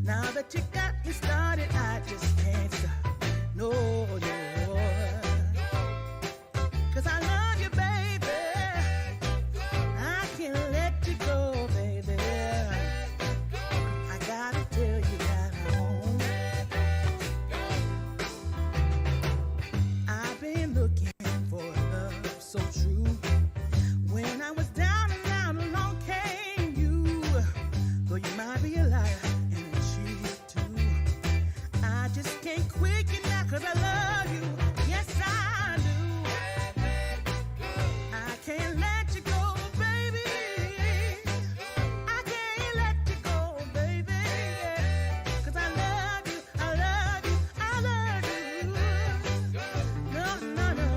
Now that you got me started, I just can't stop. No, no. 'Cause I love you, baby. I can't let you go, baby. I gotta tell you that I've been looking for love so true. When I was down and out, along came you. Though you might be a liar and a cheat too, I just can't quit you now 'cause I love you. Yes, I do. I can't let you go, baby. I can't let you go, baby. 'Cause I love you, I love you, I love you. No, no, no.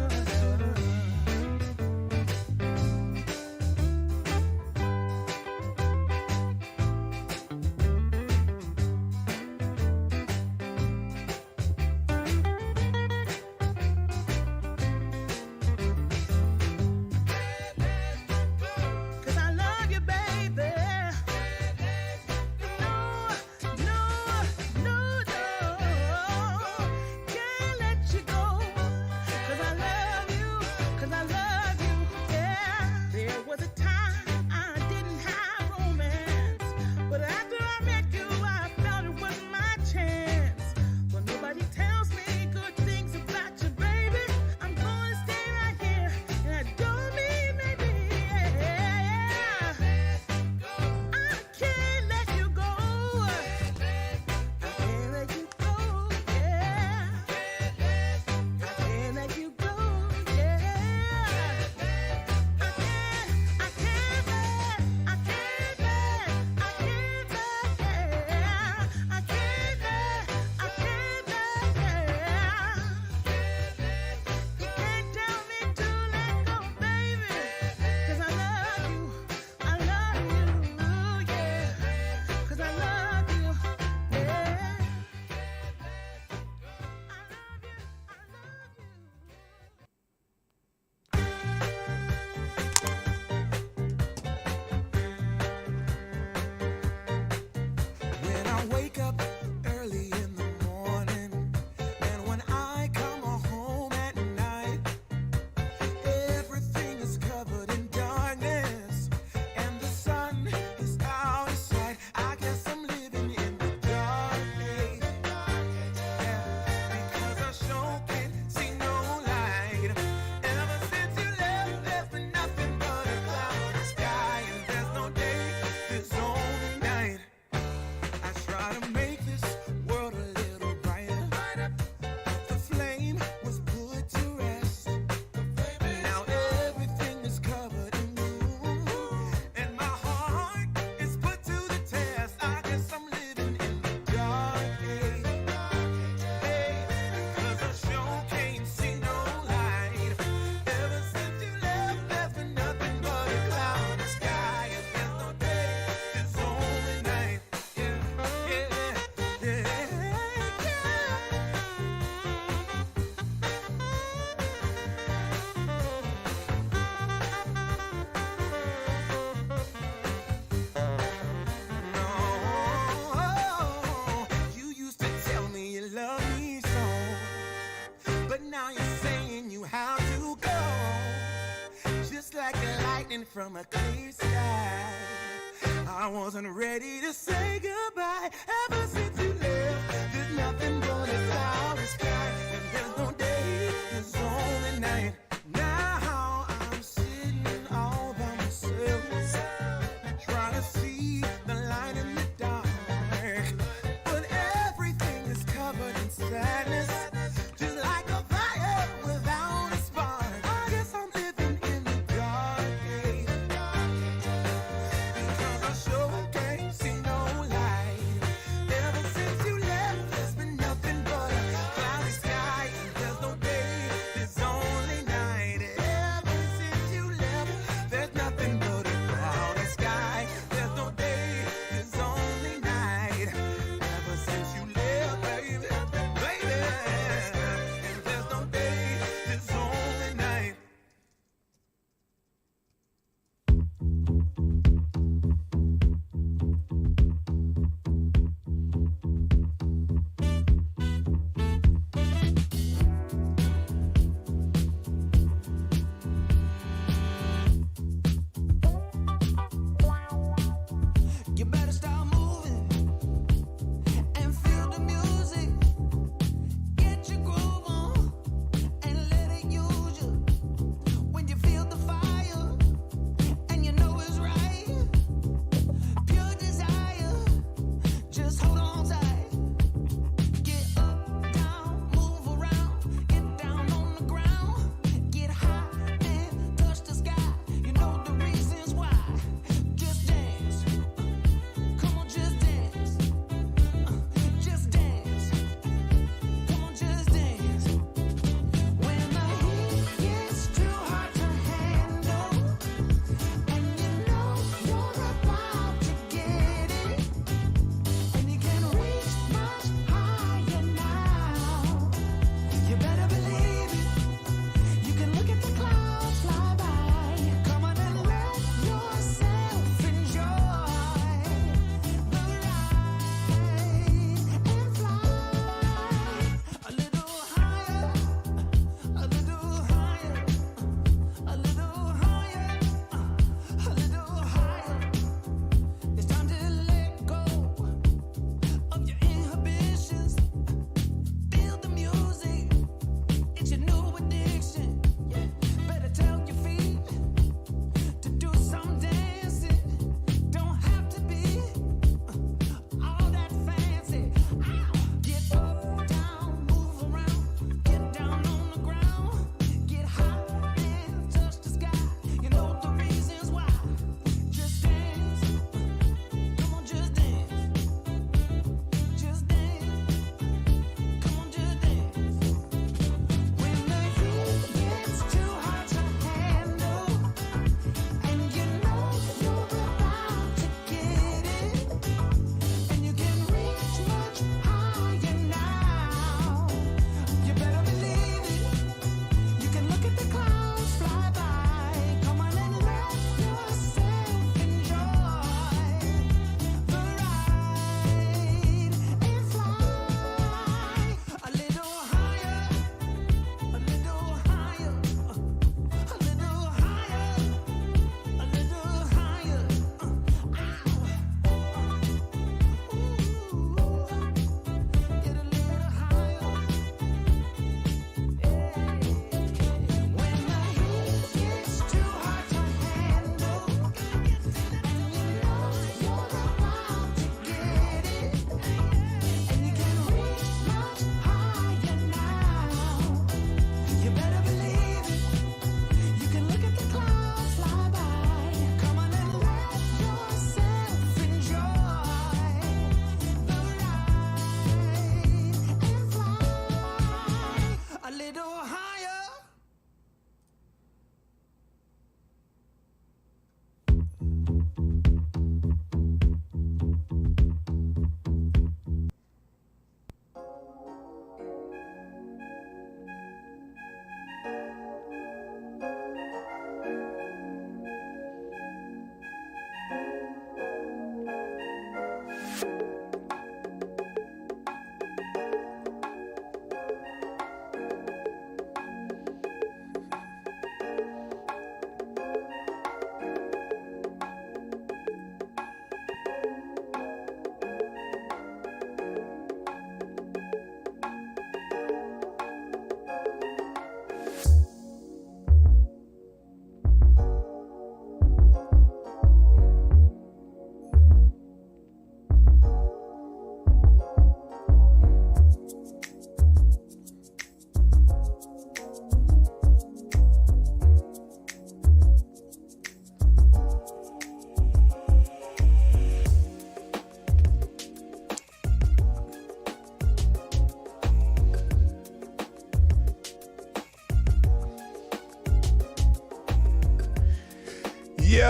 When I wake up early in the morning, and when I come home at night, everything is covered in darkness, and the sun is out of sight. I guess I'm living in the dark age, because I sure can't see no light. Ever since you left, there's been nothing but a cloudy sky, and there's no day, there's only night. I try to make this world a little brighter. The flame was put to rest. Now everything is covered in gloom, and my heart is put to the test. I guess I'm living in the dark age, because I sure can't see no light. Ever since you left, there's been nothing but a cloudy sky, and there's no day, there's only night. Yeah, yeah, yeah, yeah. No, you used to tell me you love me so, but now you're saying you have to go, just like the lightning from a clear sky. I wasn't ready to say goodbye. Ever since you left, there's nothing but a cloudy sky, and there's no day, there's only night. Now I'm sitting all by myself, trying to see the light in the dark, but everything is covered in sadness, just like a fire without a spark. I guess I'm living in the dark age, because I sure can't see no light.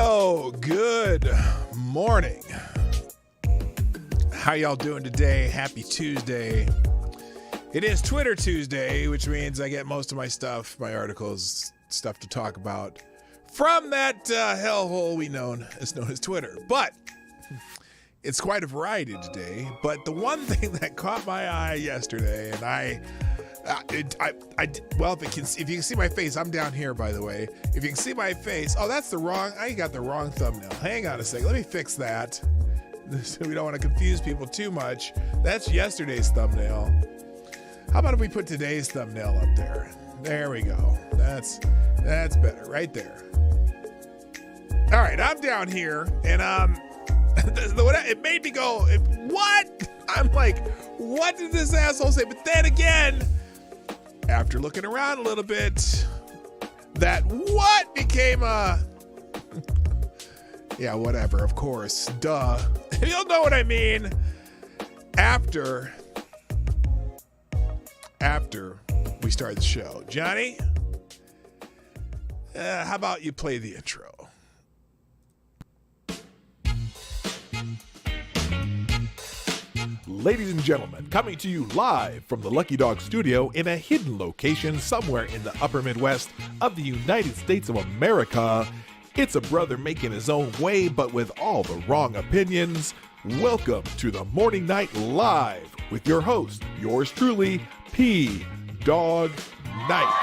Well, good morning. How y'all doing today? Happy Tuesday. It is Twitter Tuesday, which means I get most of my stuff, my articles, stuff to talk about from that hellhole we known as Twitter. But it's quite a variety today. But the one thing that caught my eye yesterday, and well, if you can see my face, I'm down here, by the way. If you can see my face, I got the wrong thumbnail. Hang on a second, let me fix that. We don't want to confuse people too much. That's yesterday's thumbnail. How about if we put today's thumbnail up there? There we go. That's better, right there. All right, I'm down here, and it made me go, what? I'm like, what did this asshole say? But then again, after looking around a little bit, that what became yeah, whatever, of course, duh. You'll know what I mean. After we start the show. Johnny, how about you play the intro? Ladies and gentlemen, coming to you live from the Lucky Dog studio in a hidden location somewhere in the upper Midwest of the United States of America, it's a brother making his own way but with all the wrong opinions. Welcome to the Morning Night Live with your host, yours truly, Dawg Knight.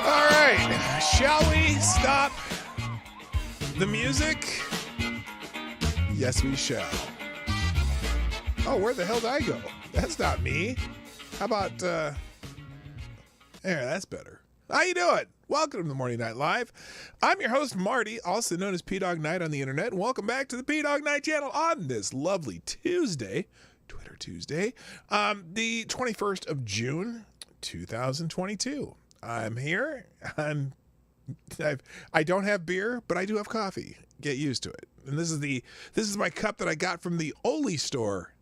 All right, shall we stop the music? Yes, we shall. Oh, where the hell did I go? That's not me. How about, there, that's better. How you doing? Welcome to the Morning Night Live. I'm your host, Marty, also known as Dawg Knight on the internet. And welcome back to the Dawg Knight Channel on this lovely Tuesday, Twitter Tuesday, the 21st of June, 2022. I'm here. I don't have beer, but I do have coffee. Get used to it. And this is my cup that I got from the Oli store.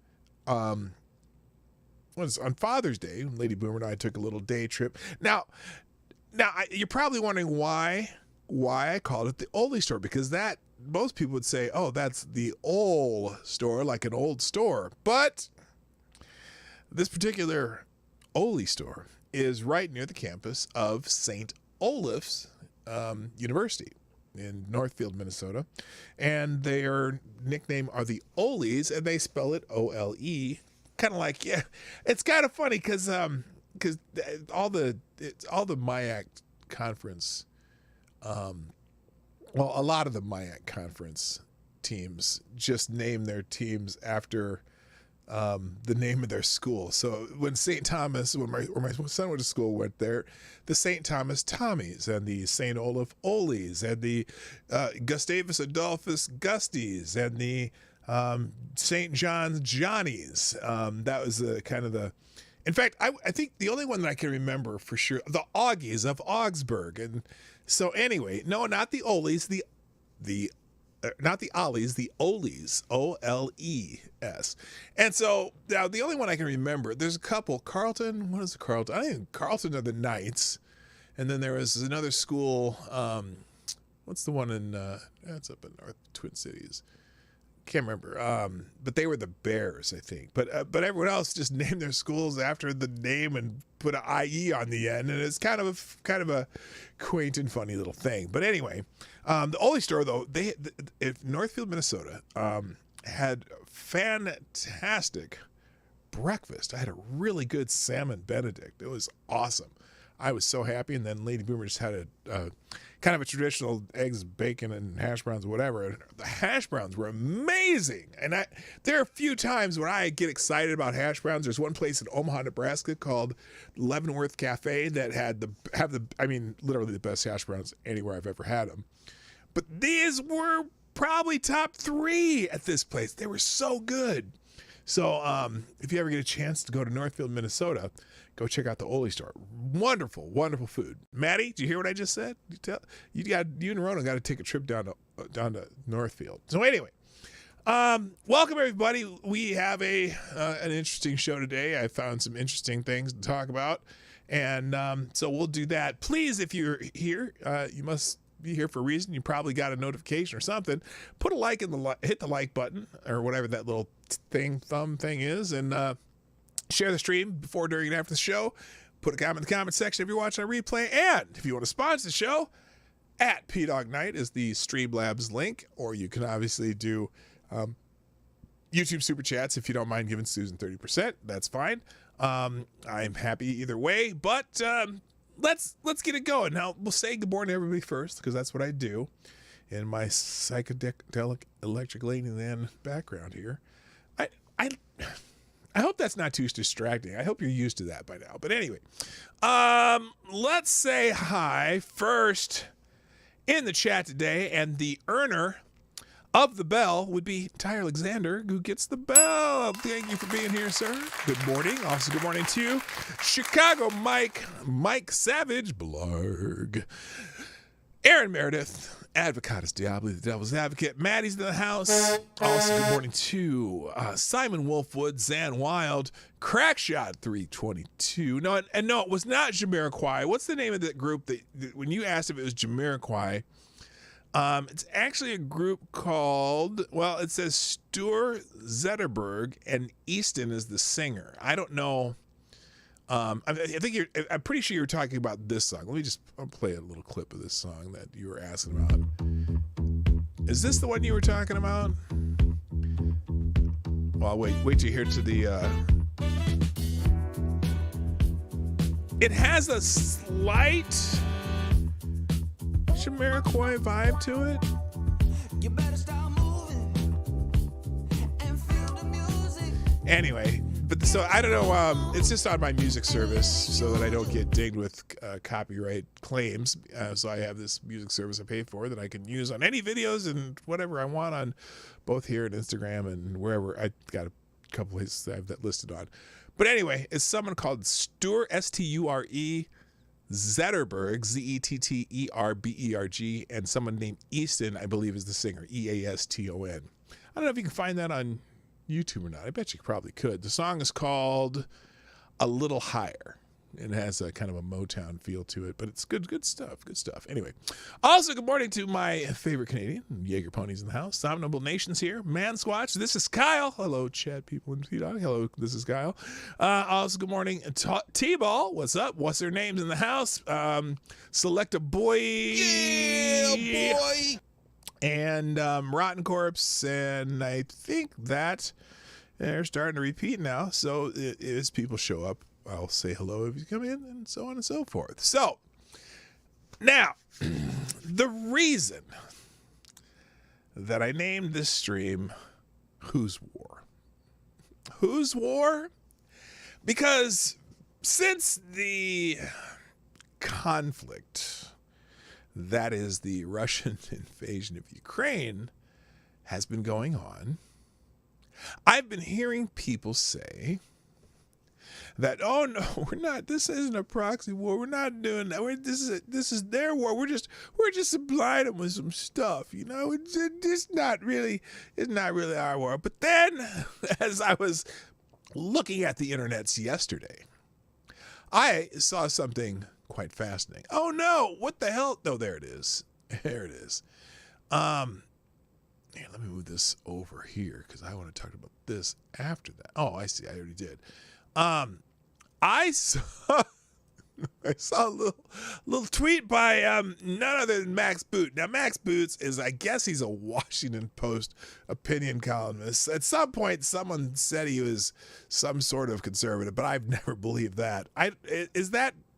Was on Father's Day. Lady Boomer and I took a little day trip. Now you're probably wondering why I called it the Oli store, because that most people would say, oh, that's the old store, like an old store. But this particular Oli store is right near the campus of St. Olaf's University in Northfield, Minnesota, and their nickname are the Olies, and they spell it O-L-E. Kind of like, yeah, it's kind of funny because all the MIAC conference, a lot of the MIAC conference teams just name their teams after the name of their school. So when St. Thomas, where my son went to school, went there, the St. Thomas Tommies and the St. Olaf Olies and the Gustavus Adolphus Gusties and the St. John's Johnnies. That was in fact, I think the only one that I can remember for sure, the Augies of Augsburg. And so anyway, no, not the Olies, not the Ollies, the Olies, O-L-E-S. And so now the only one I can remember, there's a couple, Carleton, what is the Carleton? I think Carleton are the Knights. And then there was another school, what's the one in, that's up in North Twin Cities. Can't remember, but they were the Bears, I think. But everyone else just named their schools after the name and put an IE on the end, and it's kind of a quaint and funny little thing. But anyway, the Oli store though, Northfield, Minnesota, had fantastic breakfast. I had a really good salmon Benedict. It was awesome. I was so happy. And then Lady Boomer just had a kind of a traditional eggs, bacon, and hash browns, whatever. And the hash browns were amazing. And there are a few times when I get excited about hash browns. There's one place in Omaha, Nebraska called Leavenworth Cafe that literally the best hash browns anywhere I've ever had them. But these were probably top 3 at this place. They were so good. So if you ever get a chance to go to Northfield, Minnesota, go check out the Oli store. Wonderful, wonderful food. Maddie, did you hear what I just said? You and Rona got to take a trip down to Northfield. So anyway, welcome everybody. We have an interesting show today. I found some interesting things to talk about, And so we'll do that. Please, if you're here, you must be here for a reason. You probably got a notification or something. Put a like in the hit the like button or whatever that little thumb thing is, and share the stream before, during, and after the show. Put a comment in the comment section if you're watching a replay. And if you want to sponsor the show, at Dawg Knight is the Streamlabs link, or you can obviously do YouTube Super Chats if you don't mind giving Susan 30%. That's fine. I'm happy either way, but let's get it going. Now, we'll say good morning to everybody first, because that's what I do in my psychedelic electric Ladyland background here. I hope that's not too distracting. I hope you're used to that by now. But anyway, let's say hi first in the chat today, and the earner of the bell would be Ty Alexander, who gets the bell. Thank you for being here, sir. Good morning. Also, good morning to you, Chicago Mike Savage, Blarg, Aaron Meredith, Advocatus Diablo, the Devil's Advocate, Maddie's in the house. Also, good morning to Simon Wolfwood, Zan Wild, Crackshot 322. No, it was not Jamiroquai. What's the name of that group that when you asked if it was Jamiroquai? It's actually a group called, well, it says Stuart Zetterberg, and Easton is the singer. I don't know. I'm pretty sure you're talking about this song. I'll play a little clip of this song that you were asking about. Is this the one you were talking about? Well, wait till you hear to the, it has a slight Jamiroquai vibe to it. You better start moving and feel the music. Anyway, but so I don't know. It's just on my music service so that I don't get dinged with copyright claims. So I have this music service I pay for that I can use on any videos and whatever I want on both here and Instagram and wherever. I got a couple places I have that listed on. But anyway, it's someone called Stuart, Sture Zetterberg, Zetterberg, and someone named Easton, I believe, is the singer, Easton. I don't know if you can find that on YouTube or not. I bet you probably could. The song is called A Little Higher. It has a kind of a Motown feel to it, but it's good stuff. Anyway, also good morning to my favorite Canadian, Jaeger Ponies in the house. Somnable Nation's here. Man Squatch. This is Kyle. Hello, chat people in T-Dog. Hello, this is Kyle. Also good morning, T-Ball. What's up? What's their names in the house? Select a Boy. Yeah, boy. And Rotten Corpse, and I think that they're starting to repeat now. So as people show up, I'll say hello if you come in, and so on and so forth. So now, the reason that I named this stream Whose War? Whose War? Because since the conflict, that is the Russian invasion of Ukraine, has been going on, I've been hearing people say that, oh no, we're not, this isn't a proxy war, we're not doing that, this is their war, we're just supplying them with some stuff, it's not really our war. But then, as I was looking at the internets yesterday, I saw something quite fascinating. Oh no, what the hell? No, there it is. Here, let me move this over here because I want to talk about this after that. Oh, I see. I already did. I saw a little tweet by none other than Max Boot. Now, Max Boots is, I guess he's a Washington Post opinion columnist. At some point, someone said he was some sort of conservative, but I've never believed that.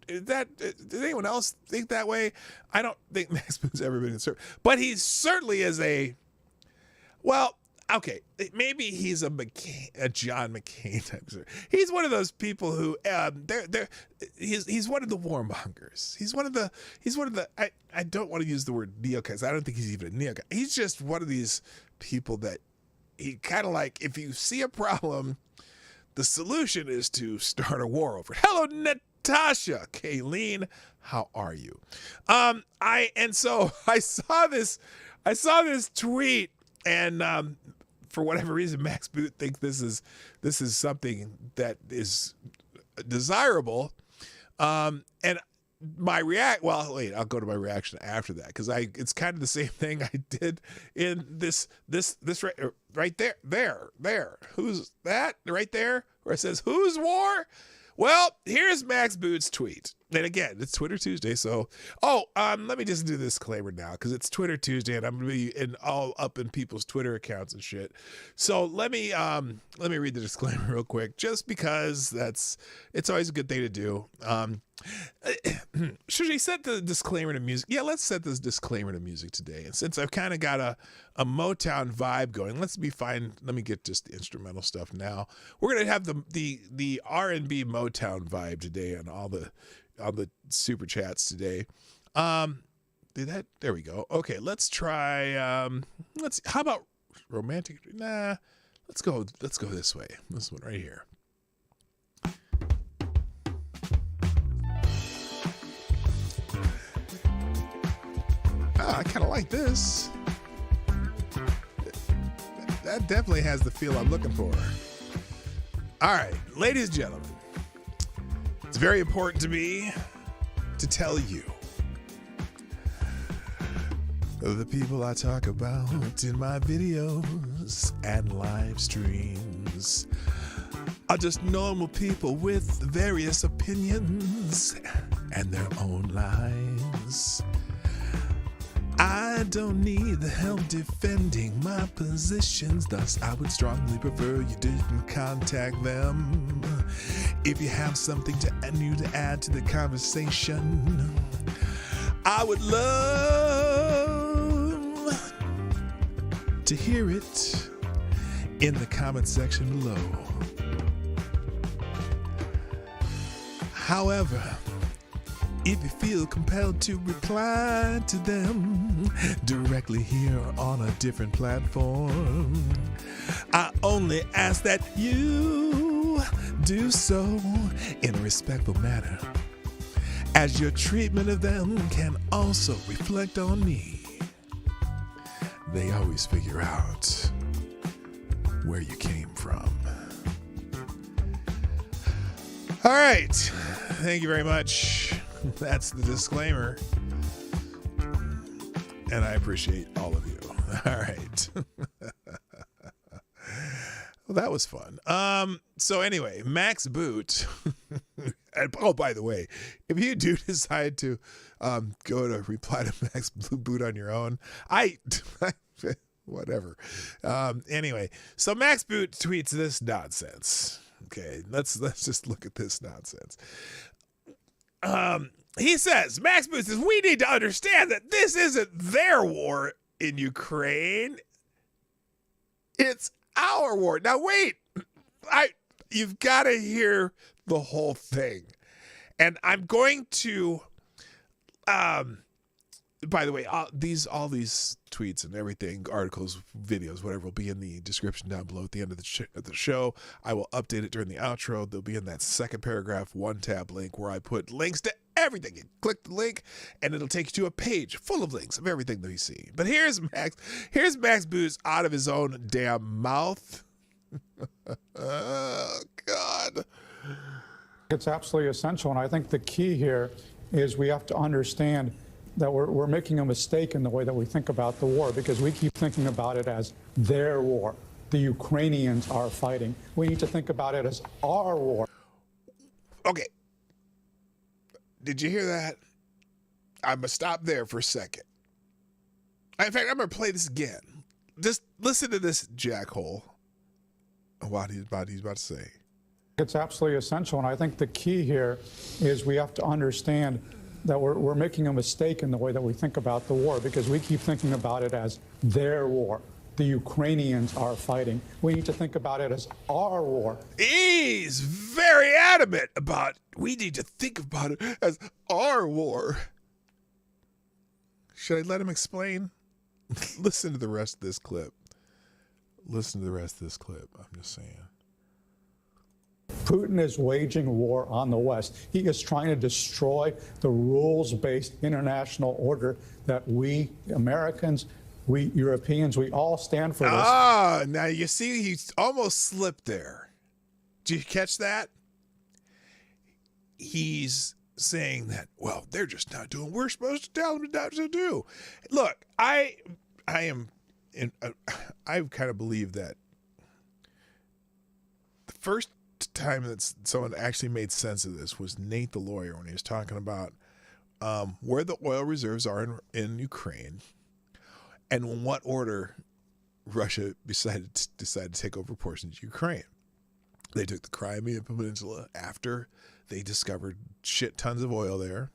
Does anyone else think that way? I don't think Max Boot's ever been conservative, but he certainly is okay, maybe he's a John McCain type. He's one of those people who he's one of the warmongers. He's one of the I don't want to use the word neocons. I don't think he's even a neocon. He's just one of these people that he kind of like, if you see a problem, the solution is to start a war over it. Hello, Natasha, Kayleen, how are you? So I saw this tweet, and for whatever reason, Max Boot thinks this is something that is desirable. And I'll go to my reaction after that, because it's kind of the same thing I did in this right there. Who's that right there where it says whose war? Well, here's Max Boot's tweet. And again, it's Twitter Tuesday, so let me just do this disclaimer now, because it's Twitter Tuesday and I'm gonna be all up in people's Twitter accounts and shit. So let me read the disclaimer real quick, just because it's always a good thing to do. Should we set the disclaimer to music? Yeah, let's set this disclaimer to music today. And since I've kind of got a Motown vibe going, let me get just the instrumental stuff now. We're gonna have the R&B Motown vibe today on all the super chats today. There we go. Okay, let's try how about romantic? Nah, let's go this way. This one right here. I kind of like this. That definitely has the feel I'm looking for. All right, ladies and gentlemen, it's very important to me to tell you the people I talk about in my videos and live streams are just normal people with various opinions and their own lives. I don't need the help defending my positions, thus I would strongly prefer you didn't contact them. If you have something new to add to the conversation, I would love to hear it in the comment section below. However, if you feel compelled to reply to them directly here on a different platform, I only ask that you do so in a respectful manner, as your treatment of them can also reflect on me. They always figure out where you came from. All right. Thank you very much. That's the disclaimer. And I appreciate all of you. All right. Well, that was fun. So anyway, Max Boot. And, by the way, if you do decide to go to reply to Max Boot on your own, whatever. Anyway, so Max Boot tweets this nonsense. Okay, let's just look at this nonsense. He says, Max Boot says, we need to understand that this isn't their war in Ukraine. It's our war. Now, wait. You've got to hear the whole thing. And I'm going to, by the way, all these tweets and everything, articles, videos, whatever, will be in the description down below at the end of the show. I will update it during the outro. They'll be in that second paragraph, one tab link where I put links to everything. You click the link and it'll take you to a page full of links of everything that you see. But here's Max Boot's out of his own damn mouth. Oh, God. It's absolutely essential, and I think the key here is we have to understand that we're making a mistake in the way that we think about the war, because we keep thinking about it as their war. The Ukrainians are fighting. We need to think about it as our war. Okay. Did you hear that? I'm going to stop there for a second. In fact, I'm going to play this again. Just listen to this jackhole. What he's about to say. It's absolutely essential, and I think the key here is we have to understand that we're making a mistake in the way that we think about the war, because we keep thinking about it as their war. The Ukrainians are fighting. We need to think about it as our war. He's very adamant about we need to think about it as our war. Should I let him explain? Listen to the rest of this clip. Listen to the rest of this clip. I'm just saying. Putin is waging war on the West. He is trying to destroy the rules-based international order that we Americans, we Europeans, we all stand for this. Now you see he's almost slipped there. Did you catch that? He's saying that, well, they're just not doing what we're supposed to tell them not to do. Look, I kind of believe that the first time that someone actually made sense of this was Nate the lawyer, when he was talking about where the oil reserves are in Ukraine and in what order Russia decided to take over portions of Ukraine. They took the Crimean Peninsula after they discovered shit tons of oil there,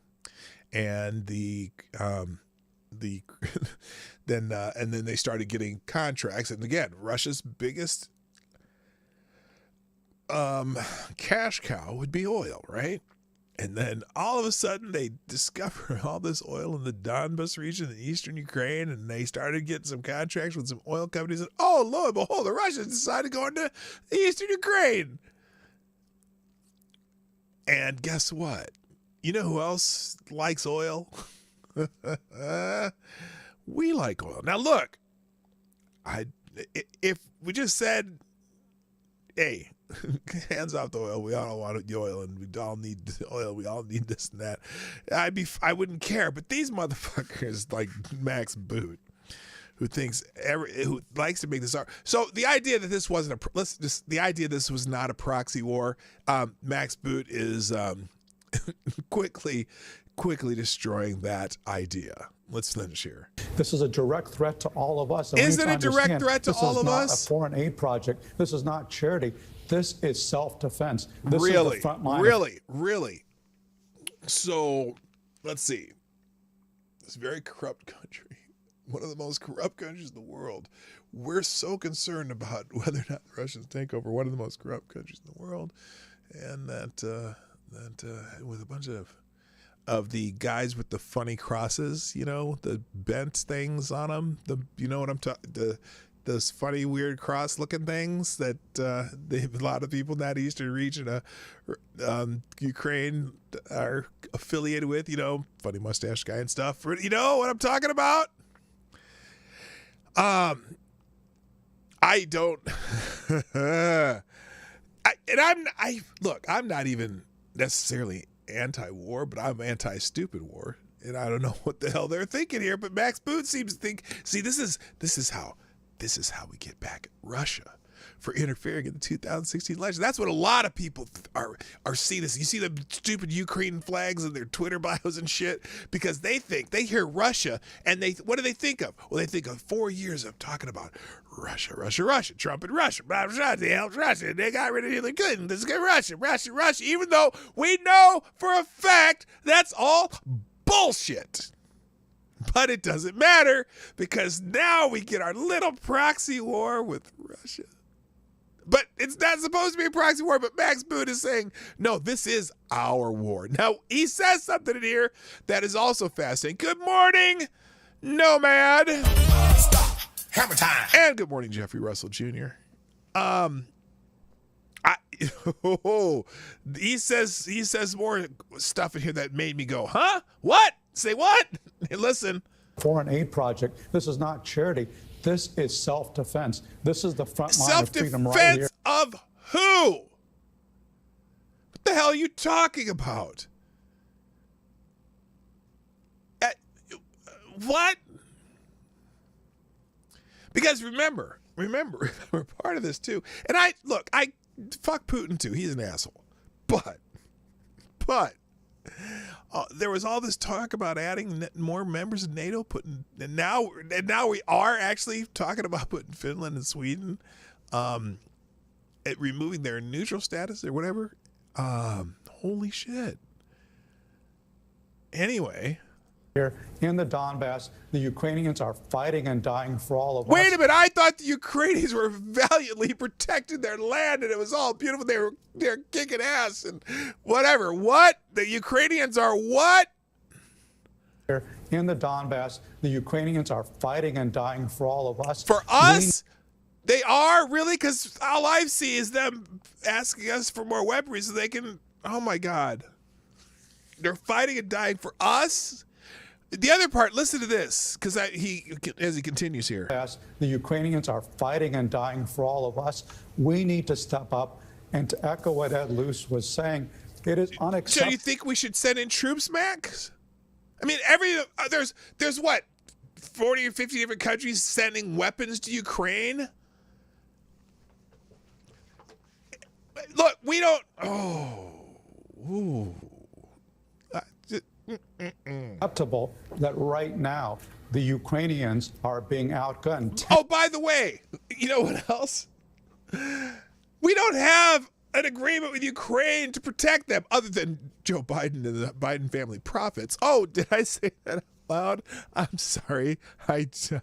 and then they started getting contracts. And again, Russia's biggest cash cow would be oil, right? And then all of a sudden they discover all this oil in the Donbas region in eastern Ukraine, and they started getting some contracts with some oil companies. And oh, lo and behold, the Russians decided to go into eastern Ukraine. And guess what? You know who else likes oil? We like oil. Now look, if we just said, hey, hands off the oil, we all want the oil, and we all need the oil, we all need this and that, I wouldn't care. But these motherfuckers like Max Boot, who likes to make this art. So the idea that this wasn't the idea this was not a proxy war, Max Boot is quickly destroying that idea. Let's finish here. This is a direct threat to all of us. And is it a direct threat to all of us? This is not a foreign aid project. This is not charity. This is self-defense. This really, is the front line. Really. So, let's see. This very corrupt country, one of the most corrupt countries in the world. We're so concerned about whether or not the Russians take over one of the most corrupt countries in the world, and that with a bunch of the guys with the funny crosses, the bent things on them, you know what I'm talking, those funny, weird cross-looking things that a lot of people in that eastern region of Ukraine are affiliated with, funny mustache guy and stuff. You know what I'm talking about? I don't. I'm not even necessarily anti-war, but I'm anti-stupid war, and I don't know what the hell they're thinking here. But Max Boot seems to think. See, this is how we get back at Russia for interfering in the 2016 election. That's what a lot of people are seeing this. You see the stupid Ukraine flags in their Twitter bios and shit, because they hear Russia, and what do they think of? Well, they think of 4 years of talking about Russia, Trump and Russia, they helped Russia, they got rid of Hillary Clinton, this is good, Russia, even though we know for a fact that's all bullshit. But it doesn't matter, because now we get our little proxy war with Russia. But it's not supposed to be a proxy war, but Max Boot is saying, no, this is our war. Now, he says something in here that is also fascinating. Good morning, Nomad. Stop. Hammer time. And good morning, Jeffrey Russell Jr. He says more stuff in here that made me go, huh? What? Say what? Hey, listen. Foreign aid project. This is not charity. This is self-defense. This is the front line of freedom right here. Self-defense of who? What the hell are you talking about? What? Because remember, we're part of this too. And I fuck Putin too. He's an asshole. But there was all this talk about adding more members of NATO, and now we are actually talking about putting Finland and Sweden, at removing their neutral status or whatever. Holy shit. Anyway. Here in the Donbass, the Ukrainians are fighting and dying for all of us. Wait a minute, I thought the Ukrainians were valiantly protecting their land and it was all beautiful. They're kicking ass and whatever. What? The Ukrainians are what? Here in the Donbass, the Ukrainians are fighting and dying for all of us. For us? They are? Really? Because all I see is them asking us for more weaponry so they can... Oh, my God. They're fighting and dying for us? The other part, listen to this, because as he continues here. The Ukrainians are fighting and dying for all of us. We need to step up. And to echo what Ed Luce was saying, It is So unacceptable. you think we should send in troops, Max? I mean, there's what, 40 or 50 different countries sending weapons to Ukraine? Look, we don't. Acceptable that right now the Ukrainians are being outgunned. Oh, by the way, you know what else? We don't have an agreement with Ukraine to protect them, other than Joe Biden and the Biden family profits. Oh, did I say that out loud? I'm sorry. Excuse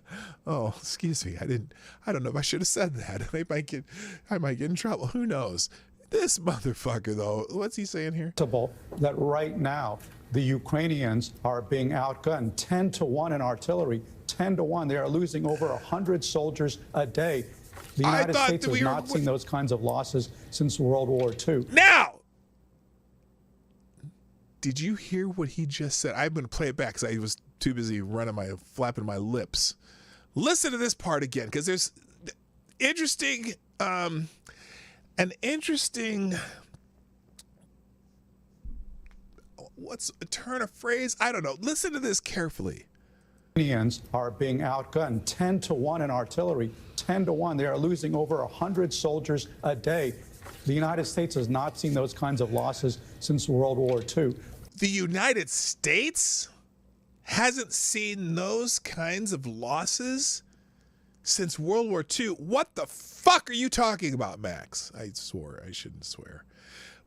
me. I don't know if I should have said that. I might get in trouble. Who knows? This motherfucker, though, what's he saying here? That right now the Ukrainians are being outgunned 10-1 in artillery, 10-1. They are losing over 100 soldiers a day. The United States has not seen those kinds of losses since World War II. Now, did you hear what he just said? I'm going to play it back because I was too busy flapping my lips. Listen to this part again, because there's an interesting, what's a turn of phrase? I don't know. Listen to this carefully. Ukrainians are being outgunned 10-1 in artillery, 10-1. They are losing over 100 soldiers a day. The United States has not seen those kinds of losses since World War II. The United States hasn't seen those kinds of losses since World War II. What the fuck are you talking about, Max? I swore. I shouldn't swear.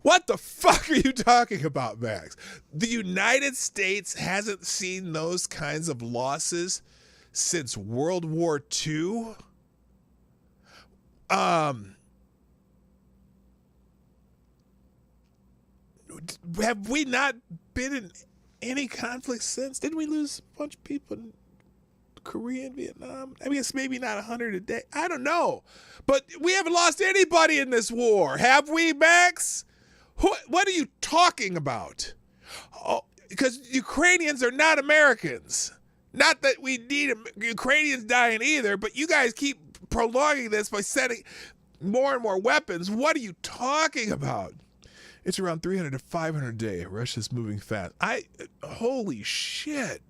What the fuck are you talking about, Max? The United States hasn't seen those kinds of losses since World War II? Have we not been in any conflict since? Didn't we lose a bunch of people in Korea and Vietnam? I guess maybe not 100 a day. I don't know. But we haven't lost anybody in this war. Have we, Max? What are you talking about? Oh, because Ukrainians are not Americans. Not that we need Ukrainians dying either, but you guys keep prolonging this by sending more and more weapons. What are you talking about? It's around 300 to 500 a day. Russia's moving fast. Holy shit.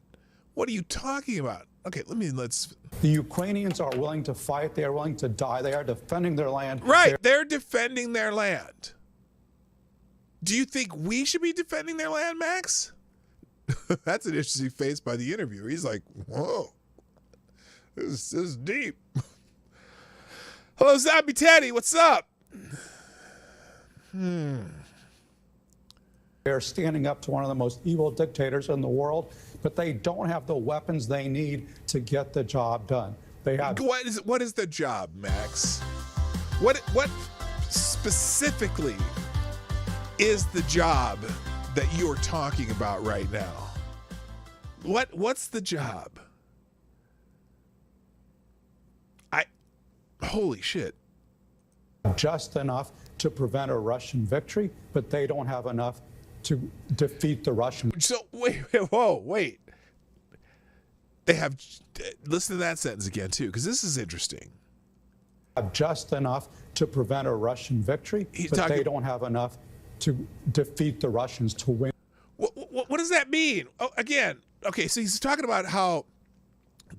What are you talking about? Okay, let's. The Ukrainians are willing to fight. They are willing to die. They are defending their land. Right, they're defending their land. Do you think we should be defending their land, Max? That's an interesting face by the interviewer. He's like, whoa, this is deep. Hello, Zombie Teddy, what's up? They're standing up to one of the most evil dictators in the world, but they don't have the weapons they need to get the job done. They have. What is the job, Max? What specifically is the job that you're talking about right now? What's the job? Holy shit. Just enough to prevent a Russian victory, but they don't have enough to defeat the Russians. So wait. They have, listen to that sentence again too, because this is interesting. Just enough to prevent a Russian victory, but they don't have enough to defeat the Russians to win. What does that mean? Oh, again, okay, so he's talking about how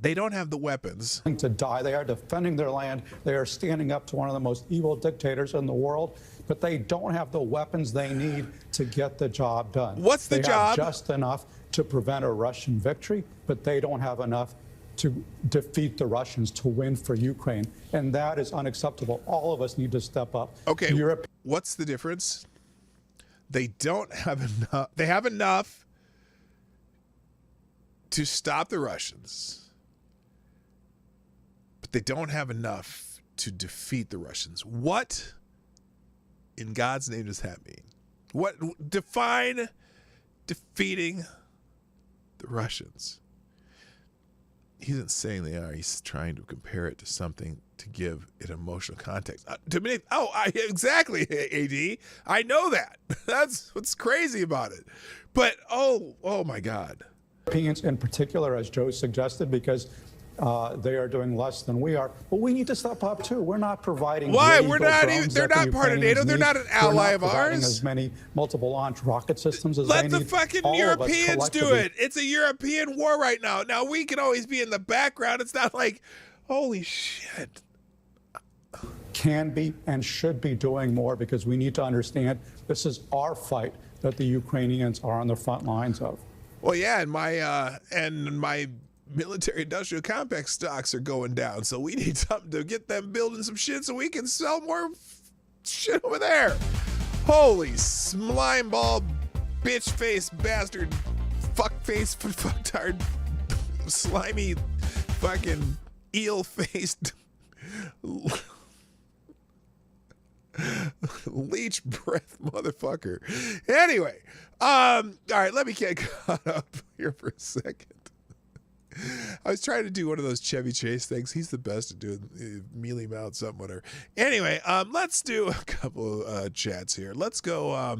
they don't have the weapons to die. They are defending their land. They are standing up to one of the most evil dictators in the world, but they don't have the weapons they need to get the job done. What's the job? They have just enough to prevent a Russian victory, but they don't have enough to defeat the Russians to win for Ukraine. And that is unacceptable. All of us need to step up. Okay, what's the difference? They don't have enough. They have enough to stop the Russians, but they don't have enough to defeat the Russians. What in God's name does that mean? What define defeating the Russians? He isn't saying they are. He's trying to compare it to something to give it emotional context. Exactly, AD. I know that. That's what's crazy about it. But oh my God. Europeans in particular, as Joe suggested, because they are doing less than we are. But we need to step up too. We're not providing. Why? great We're eagle not drones even. They're that the not part of Ukrainians NATO. They're need. not an We're ally not of providing ours. as many multiple launch rocket systems as Let they the need. fucking All of us Europeans do collectively it. It's a European war right now. Now we can always be in the background. It's not like, holy shit. can be and should be doing more, because we need to understand this is our fight that the Ukrainians are on the front lines of. Well, yeah, and my military-industrial complex stocks are going down, so we need something to get them building some shit so we can sell more shit over there. Holy slime ball, bitch face bastard, fuck face, fucktard, slimy, fucking eel faced. Leech breath motherfucker. Anyway, all right, let me get caught up here for a second. I was trying to do one of those Chevy Chase things. He's the best at doing mealy mouth something, whatever. Anyway, let's do a couple chats here. Let's go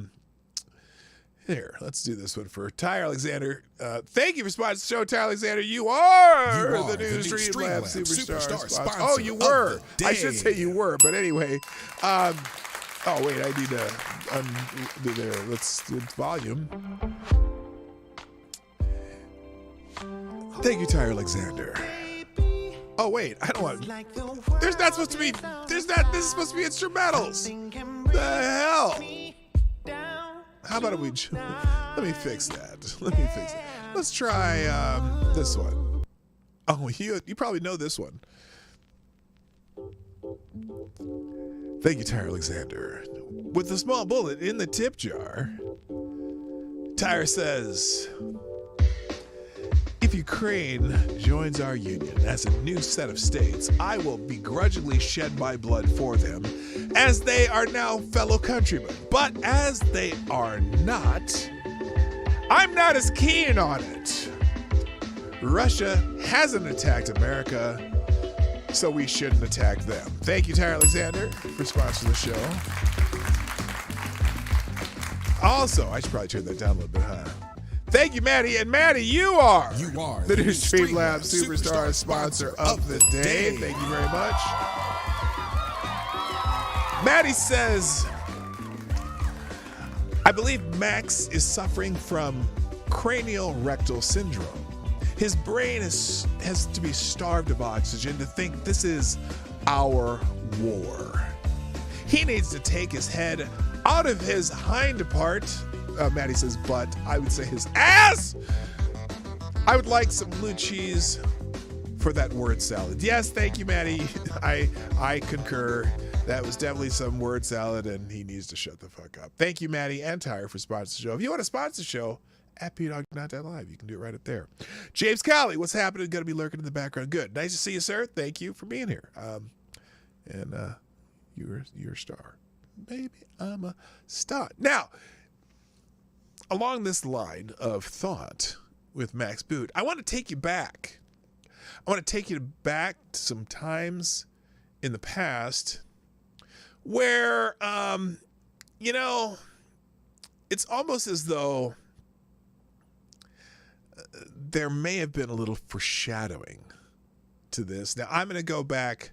here. Let's do this one for Ty Alexander. Thank you for sponsoring the show, Ty Alexander. You are the new Streamlabs Superstar sponsor. Oh, you were. I should say you were, but anyway. Oh, wait, I need to undo there. Let's do volume. Thank you, Ty Alexander. Oh, wait, I don't want. There's not supposed to be. There's not. This is supposed to be instrumentals. The hell? How about we? Let me fix that. Let's try this one. Oh, you probably know this one. Thank you, Ty Alexander. With a small bullet in the tip jar, Tyre says, if Ukraine joins our union as a new set of states, I will begrudgingly shed my blood for them, as they are now fellow countrymen. But as they are not, I'm not as keen on it. Russia hasn't attacked America, so we shouldn't attack them. Thank you, Tyre Alexander, for sponsoring the show. Also, I should probably turn that down a little bit, huh? Thank you, Maddie. And Maddie, you are the new Streamlabs Superstar sponsor of the day. Thank you very much. Maddie says, I believe Max is suffering from cranial rectal syndrome. His brain has to be starved of oxygen to think this is our war. He needs to take his head out of his hind part. Maddie says butt. I would say his ass. I would like some blue cheese for that word salad. Yes, thank you, Maddie. I concur. That was definitely some word salad, and he needs to shut the fuck up. Thank you, Maddie and Tyre, for sponsoring the show. If you want to sponsor the show, at PDogNot.live, you can do it right up there. James Colley, what's happening? Going to be lurking in the background. Good. Nice to see you, sir. Thank you for being here. You're a star. Baby, I'm a star. Now, along this line of thought with Max Boot, I want to take you back. I want to take you back to some times in the past where, it's almost as though there may have been a little foreshadowing to this. Now, I'm going to go back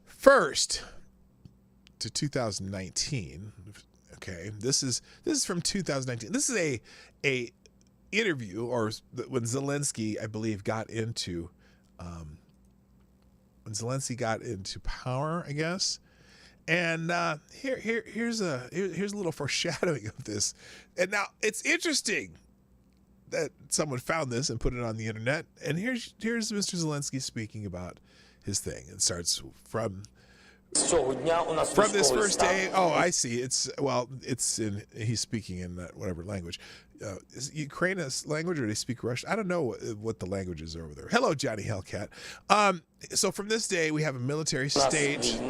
first to 2019. Okay, this is from 2019. This is a interview, or when Zelensky, I believe, got into power, I guess. And here's a little foreshadowing of this. And now it's interesting that someone found this and put it on the internet. And here's Mr. Zelensky speaking about his thing. It starts from this first day. Oh, I see. He's speaking in whatever language. Is Ukraine's language, or do they speak Russian? I don't know what the languages are over there. Hello, Johnny Hellcat. So from this day, we have a military state.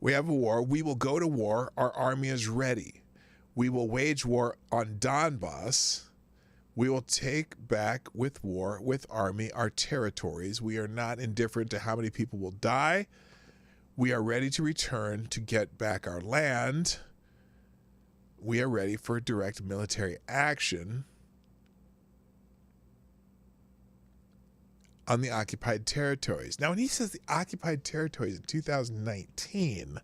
We have a war. We will go to war. Our army is ready. We will wage war on Donbass. We will take back with war, with army, our territories. We are not indifferent to how many people will die. We are ready to return to get back our land. We are ready for direct military action. on the occupied territories. Now, when he says the occupied territories in 2019,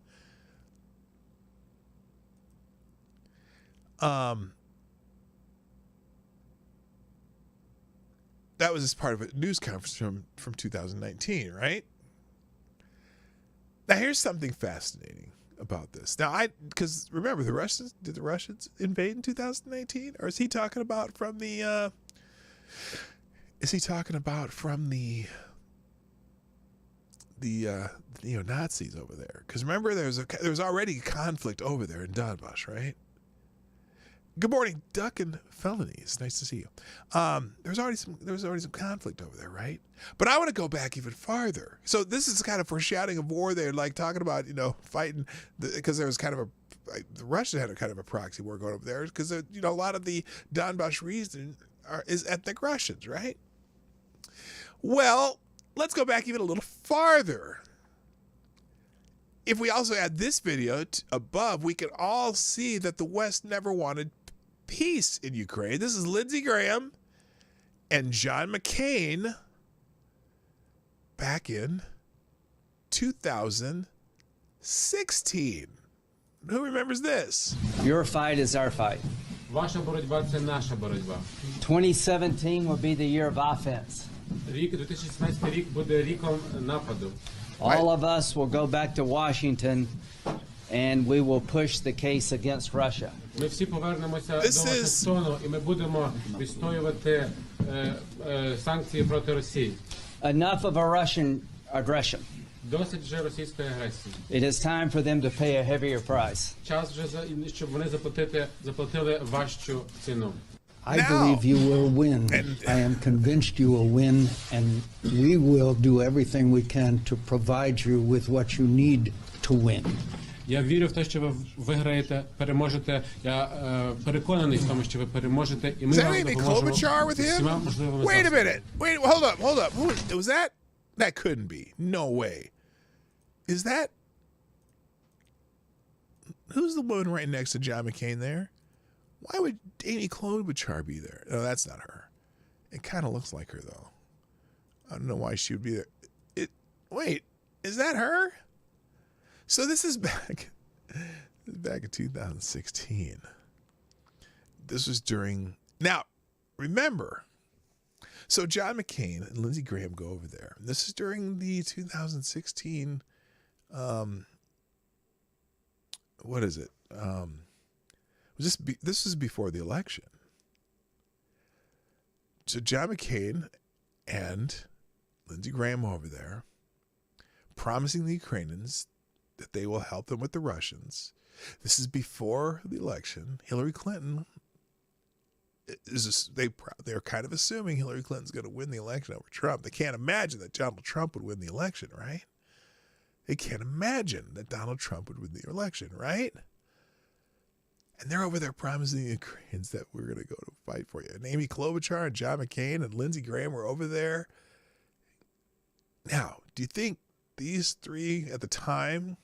that was as part of a news conference from 2019, right? Now, here's something fascinating about this. Now, because remember, did the Russians invade in 2019? Or is he talking about from the, neo-Nazis over there? Because remember, there was already a conflict over there in Donbass, right? Good morning, Duck and Felonies. Nice to see you. There was already some conflict over there, right? But I want to go back even farther. So this is kind of foreshadowing of war. They're like talking about fighting because there was kind of the Russians had a kind of a proxy war going over there because a lot of the Donbass region is ethnic Russians, right? Well, let's go back even a little farther. If we also add this video above, we can all see that the West never wanted peace in Ukraine. This is Lindsey Graham and John McCain back in 2016. Who remembers this? Your fight is our fight. Ваша боротьба – це наша боротьба. 2017 will be the year of offense. Рік 2017 рік буде ріком нападу. All of us will go back to Washington and we will push the case against Russia. Ми всі повернемося до Вашингтону і ми будемо відстоювати санкції проти Росії. Enough of a Russian aggression. Досить вже російської агресії. It is time for them to pay a heavier price. Час вже щоб вони заплатили важчу ціну. I believe you will win. I am convinced you will win, and we will do everything we can to provide you with what you need to win. Я вірю в те, що ви виграєте, переможете. Я переконаний в тому, що ви переможете, і ми вам допоможемо всіма можливими засобами. Wait a minute. Wait, hold up. Was that? That couldn't be. No way. Is that? Who's the woman right next to John McCain there? Why would Amy Klobuchar be there? No, that's not her. It kind of looks like her, though. I don't know why she would be there. Wait, is that her? So this is back in 2016. This was during... Now, remember, so John McCain and Lindsey Graham go over there. This is during the 2016... what is it? This was before the election. So John McCain and Lindsey Graham over there promising the Ukrainians that they will help them with the Russians. This is before the election. Hillary Clinton they're kind of assuming Hillary Clinton's going to win the election over Trump. They can't imagine that Donald Trump would win the election, right? They can't imagine that Donald Trump would win the election, right? And they're over there promising the Ukrainians that we're going to go to fight for you. And Amy Klobuchar and John McCain and Lindsey Graham were over there. Now, do you think these three at the time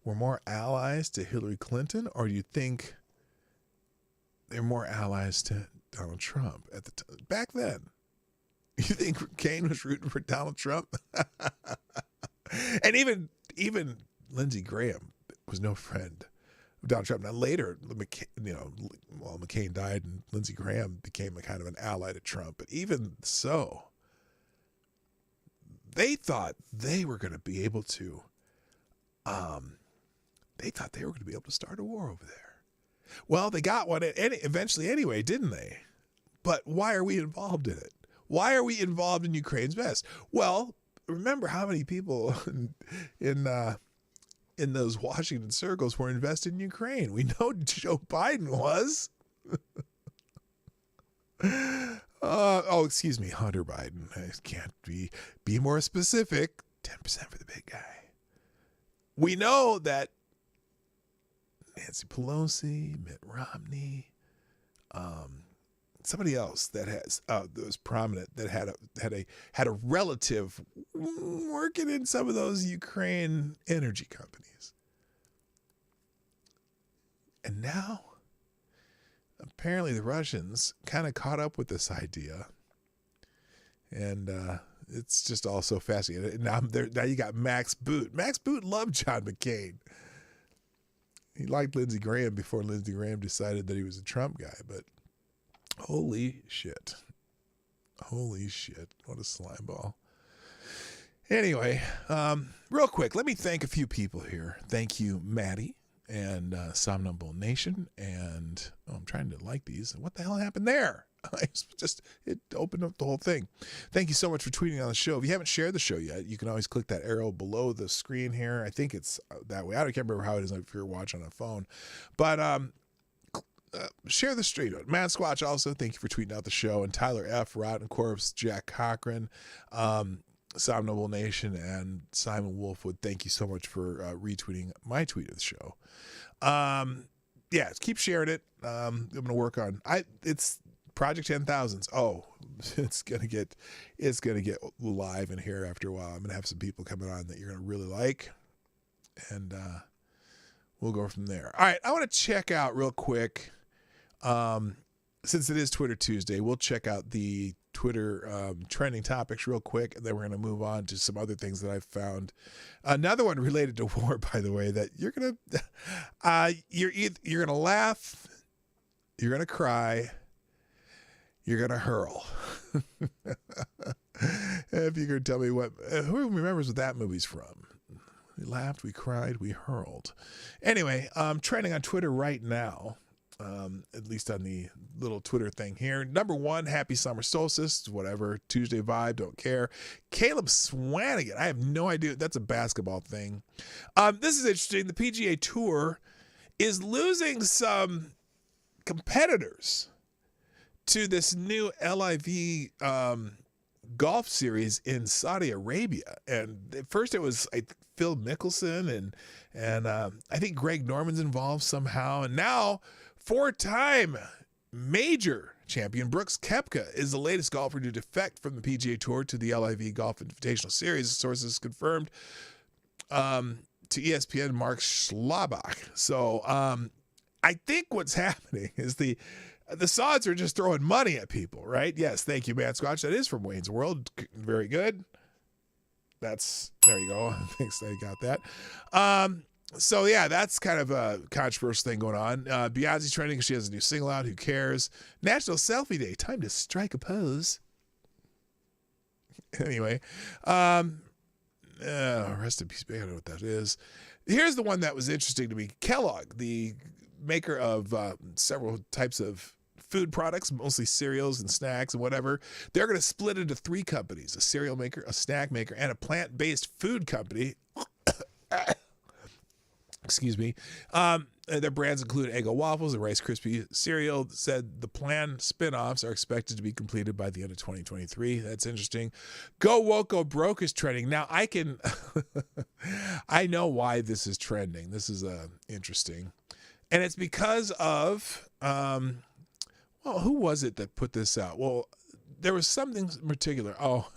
were more allies to Hillary Clinton, or do you think they're more allies to Donald Trump at the time? Back then, you think McCain was rooting for Donald Trump? And even Lindsey Graham was no friend of Donald Trump. Now later, McCain died and Lindsey Graham became a kind of an ally to Trump. But even so, they thought they were going to be able to. They thought they were going to be able to start a war over there. Well, they got one eventually anyway, didn't they? But why are we involved in it? Why are we involved in Ukraine's mess? Well, remember how many people in those Washington circles were invested in Ukraine. We know Joe Biden was. Excuse me, Hunter Biden. I can't be more specific. 10% for the big guy. We know that Nancy Pelosi, Mitt Romney, somebody else that was prominent that had a relative working in some of those Ukraine energy companies. And now, apparently the Russians kind of caught up with this idea And it's just all so fascinating. Now you got Max Boot. Max Boot loved John McCain. He liked Lindsey Graham before Lindsey Graham decided that he was a Trump guy. But holy shit. Holy shit. What a slime ball. Anyway, real quick, let me thank a few people here. Thank you, Maddie and Somnambule Nation. And I'm trying to like these. What the hell happened there? It opened up the whole thing. Thank you so much for tweeting on the show. If you haven't shared the show yet, you can always click that arrow below the screen here. I think it's that way. I can't remember how it is if you're watching on a phone. But share the stream. Matt Squatch also, thank you for tweeting out the show. And Tyler F., Rotten Corpse, Jack Cochran, Somnambule Nation, and Simon Wolfwood, thank you so much for retweeting my tweet of the show. Yeah, keep sharing it. I'm going to work on it's Project 10,000s. Oh, it's gonna get live in here after a while. I'm gonna have some people coming on that you're gonna really like, and we'll go from there. All right, I want to check out real quick. Since it is Twitter Tuesday, we'll check out the Twitter trending topics real quick, and then we're gonna move on to some other things that I've found. Another one related to war, by the way, that you're gonna you're gonna laugh, you're gonna cry. You're going to hurl. If you could tell me who remembers what that movie's from? We laughed, we cried, we hurled. Anyway, trending on Twitter right now, at least on the little Twitter thing here. Number 1, happy summer solstice, whatever, Tuesday vibe, don't care. Caleb Swanigan, I have no idea. That's a basketball thing. This is interesting. The PGA Tour is losing some competitors to this new LIV golf series in Saudi Arabia. And at first it was Phil Mickelson and I think Greg Norman's involved somehow. And now 4-time major champion Brooks Koepka is the latest golfer to defect from the PGA Tour to the LIV Golf Invitational Series. Sources confirmed to ESPN Mark Schlabach. So I think what's happening is the Sods are just throwing money at people, right? Yes, thank you, Matt Scotch. That is from Wayne's World. Very good. There you go. Thanks that you got that. So yeah, that's kind of a controversial thing going on. Beyonce's trending because she has a new single out. Who cares? National Selfie Day. Time to strike a pose. Anyway, rest in peace. I don't know what that is. Here's the one that was interesting to me. Kellogg, the maker of several types of food products, mostly cereals and snacks and whatever. They're going to split into 3 companies: a cereal maker, a snack maker, and a plant-based food company. Excuse me. Their brands include Eggo waffles and Rice Krispie cereal. Said the planned spinoffs are expected to be completed by the end of 2023. That's interesting. Go Woke, Go Broke is trending. Now I can, I know why this is trending. This is interesting. And it's because of, who was it that put this out? Well, there was something in particular. Oh,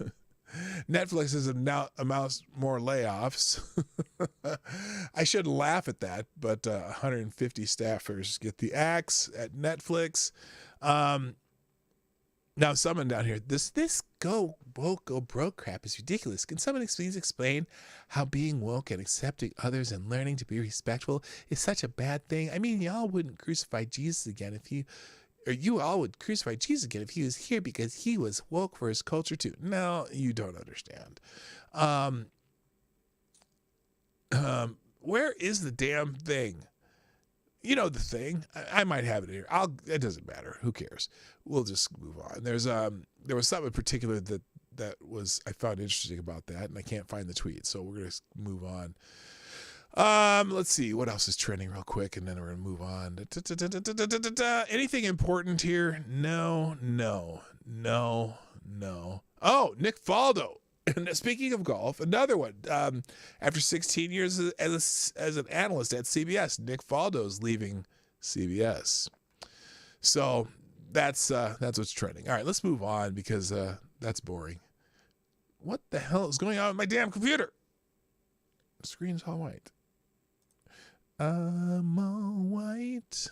Netflix has announced more layoffs. I shouldn't laugh at that, but 150 staffers get the axe at Netflix. Now, someone down here, this go woke, go broke crap is ridiculous. Can someone please explain how being woke and accepting others and learning to be respectful is such a bad thing? I mean, y'all wouldn't crucify Jesus again you all would crucify Jesus again if he was here because he was woke for his culture too. No, you don't understand. Where is the damn thing? You know the thing. I might have it here. It doesn't matter. Who cares? We'll just move on. There was something in particular that was I found interesting about that, and I can't find the tweet, so we're gonna move on. Let's see what else is trending real quick, and then we're gonna move on. Anything important here? No. Oh, Nick Faldo. And speaking of golf, another one. After 16 years as an analyst at CBS, Nick Faldo's leaving CBS. So that's what's trending. All right, let's move on because that's boring. What the hell is going on with my damn computer? The screen's all white. I'm all white.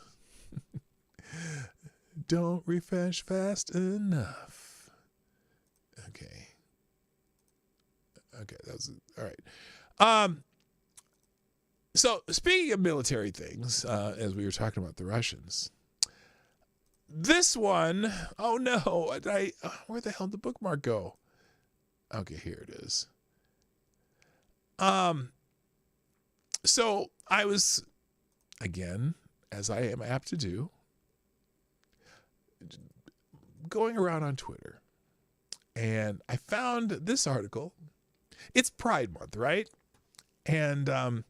Don't refresh fast enough. Okay. Okay, that was all right. So speaking of military things, as we were talking about the Russians, this one, oh no, where the hell did the bookmark go? Okay, here it is. So I was, again, as I am apt to do, going around on Twitter, and I found this article. It's Pride Month, right? And the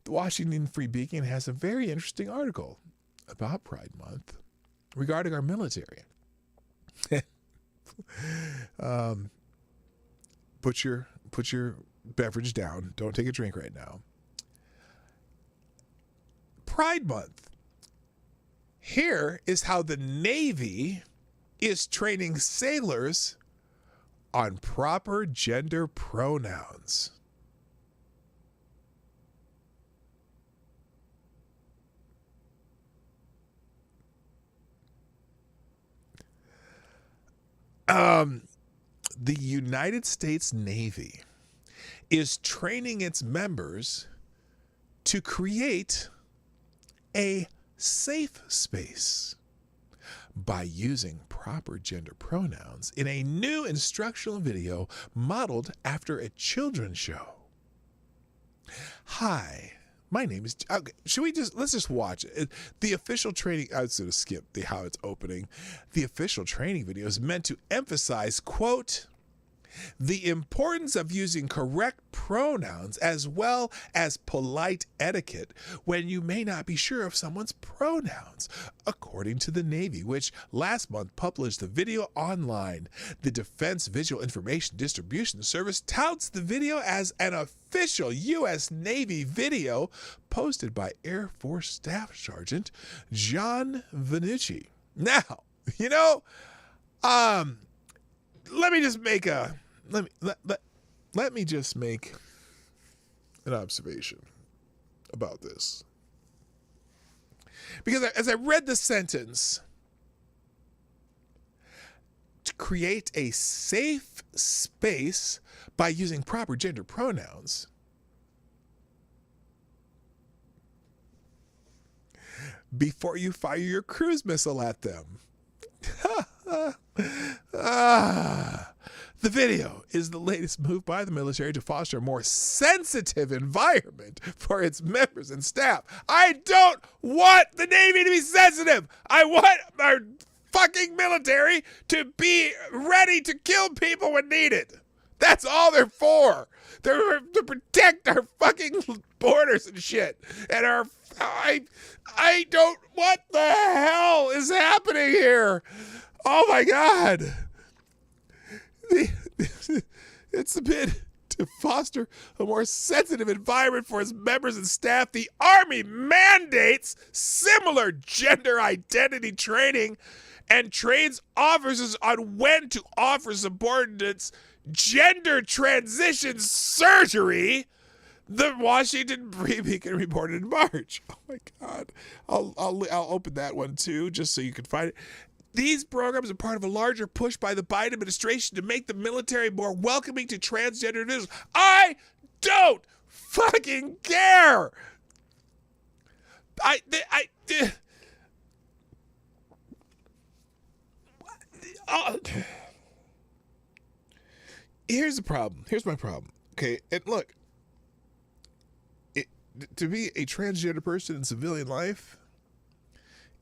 Washington Free Beacon has a very interesting article about Pride Month regarding our military. Put your beverage down. Don't take a drink right now. Pride Month. Here is how the Navy is training sailors on proper gender pronouns. The United States Navy is training its members to create a safe space by using proper gender pronouns in a new instructional video modeled after a children's show. Hi, my name is. Okay, let's just watch it. The official training. I was going to skip how it's opening. The official training video is meant to emphasize, quote, the importance of using correct pronouns as well as polite etiquette when you may not be sure of someone's pronouns, according to the Navy, which last month published the video online. The Defense Visual Information Distribution Service touts the video as an official U.S. Navy video posted by Air Force Staff Sergeant John Vanucci. Now, let me just make an observation about this. Because as I read the sentence, to create a safe space by using proper gender pronouns, before you fire your cruise missile at them. The video is the latest move by the military to foster a more sensitive environment for its members and staff. I don't want the Navy to be sensitive. I want our fucking military to be ready to kill people when needed. That's all they're for. They're to protect our fucking borders and shit. And I don't, what the hell is happening here? Oh my God. It's a bid to foster a more sensitive environment for its members and staff. The Army mandates similar gender identity training and trains officers on when to offer subordinates gender transition surgery. The Washington Free Beacon reported in March. Oh my God. I'll open that one too, just so you can find it. These programs are part of a larger push by the Biden administration to make the military more welcoming to transgender individuals. I don't fucking care. Here's the problem. Here's my problem. Okay, and look, to be a transgender person in civilian life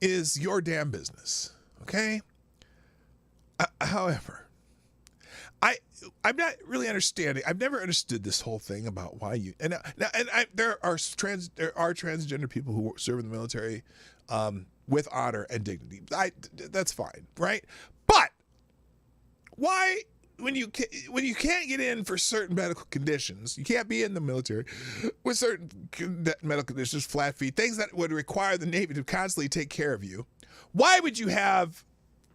is your damn business. Okay. However, I'm not really understanding. I've never understood this whole thing about why you there are transgender people who serve in the military with honor and dignity. That's fine, right? But why, when you can't get in for certain medical conditions, you can't be in the military with certain medical conditions, flat feet, things that would require the Navy to constantly take care of you. Why would you have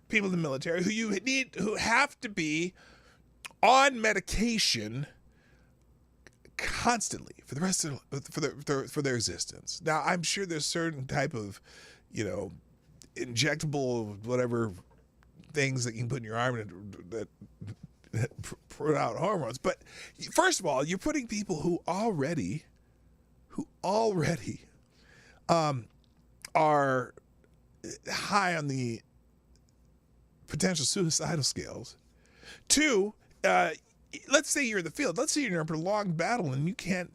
people in the military who have to be on medication constantly for the rest of for their existence? Now, I'm sure there's certain type of, injectable whatever things that you can put in your arm that put out hormones. But first of all, you're putting people who already are high on the potential suicidal scales. Two, let's say you're in the field. Let's say you're in a prolonged battle and you can't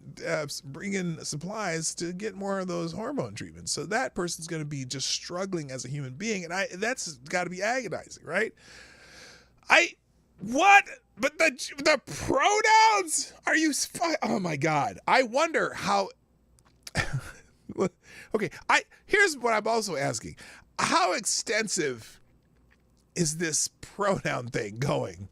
bring in supplies to get more of those hormone treatments. So that person's going to be just struggling as a human being, and that's got to be agonizing, right? What? But the pronouns? Are you? Oh my God! I wonder how. Okay, here's what I'm also asking: how extensive is this pronoun thing going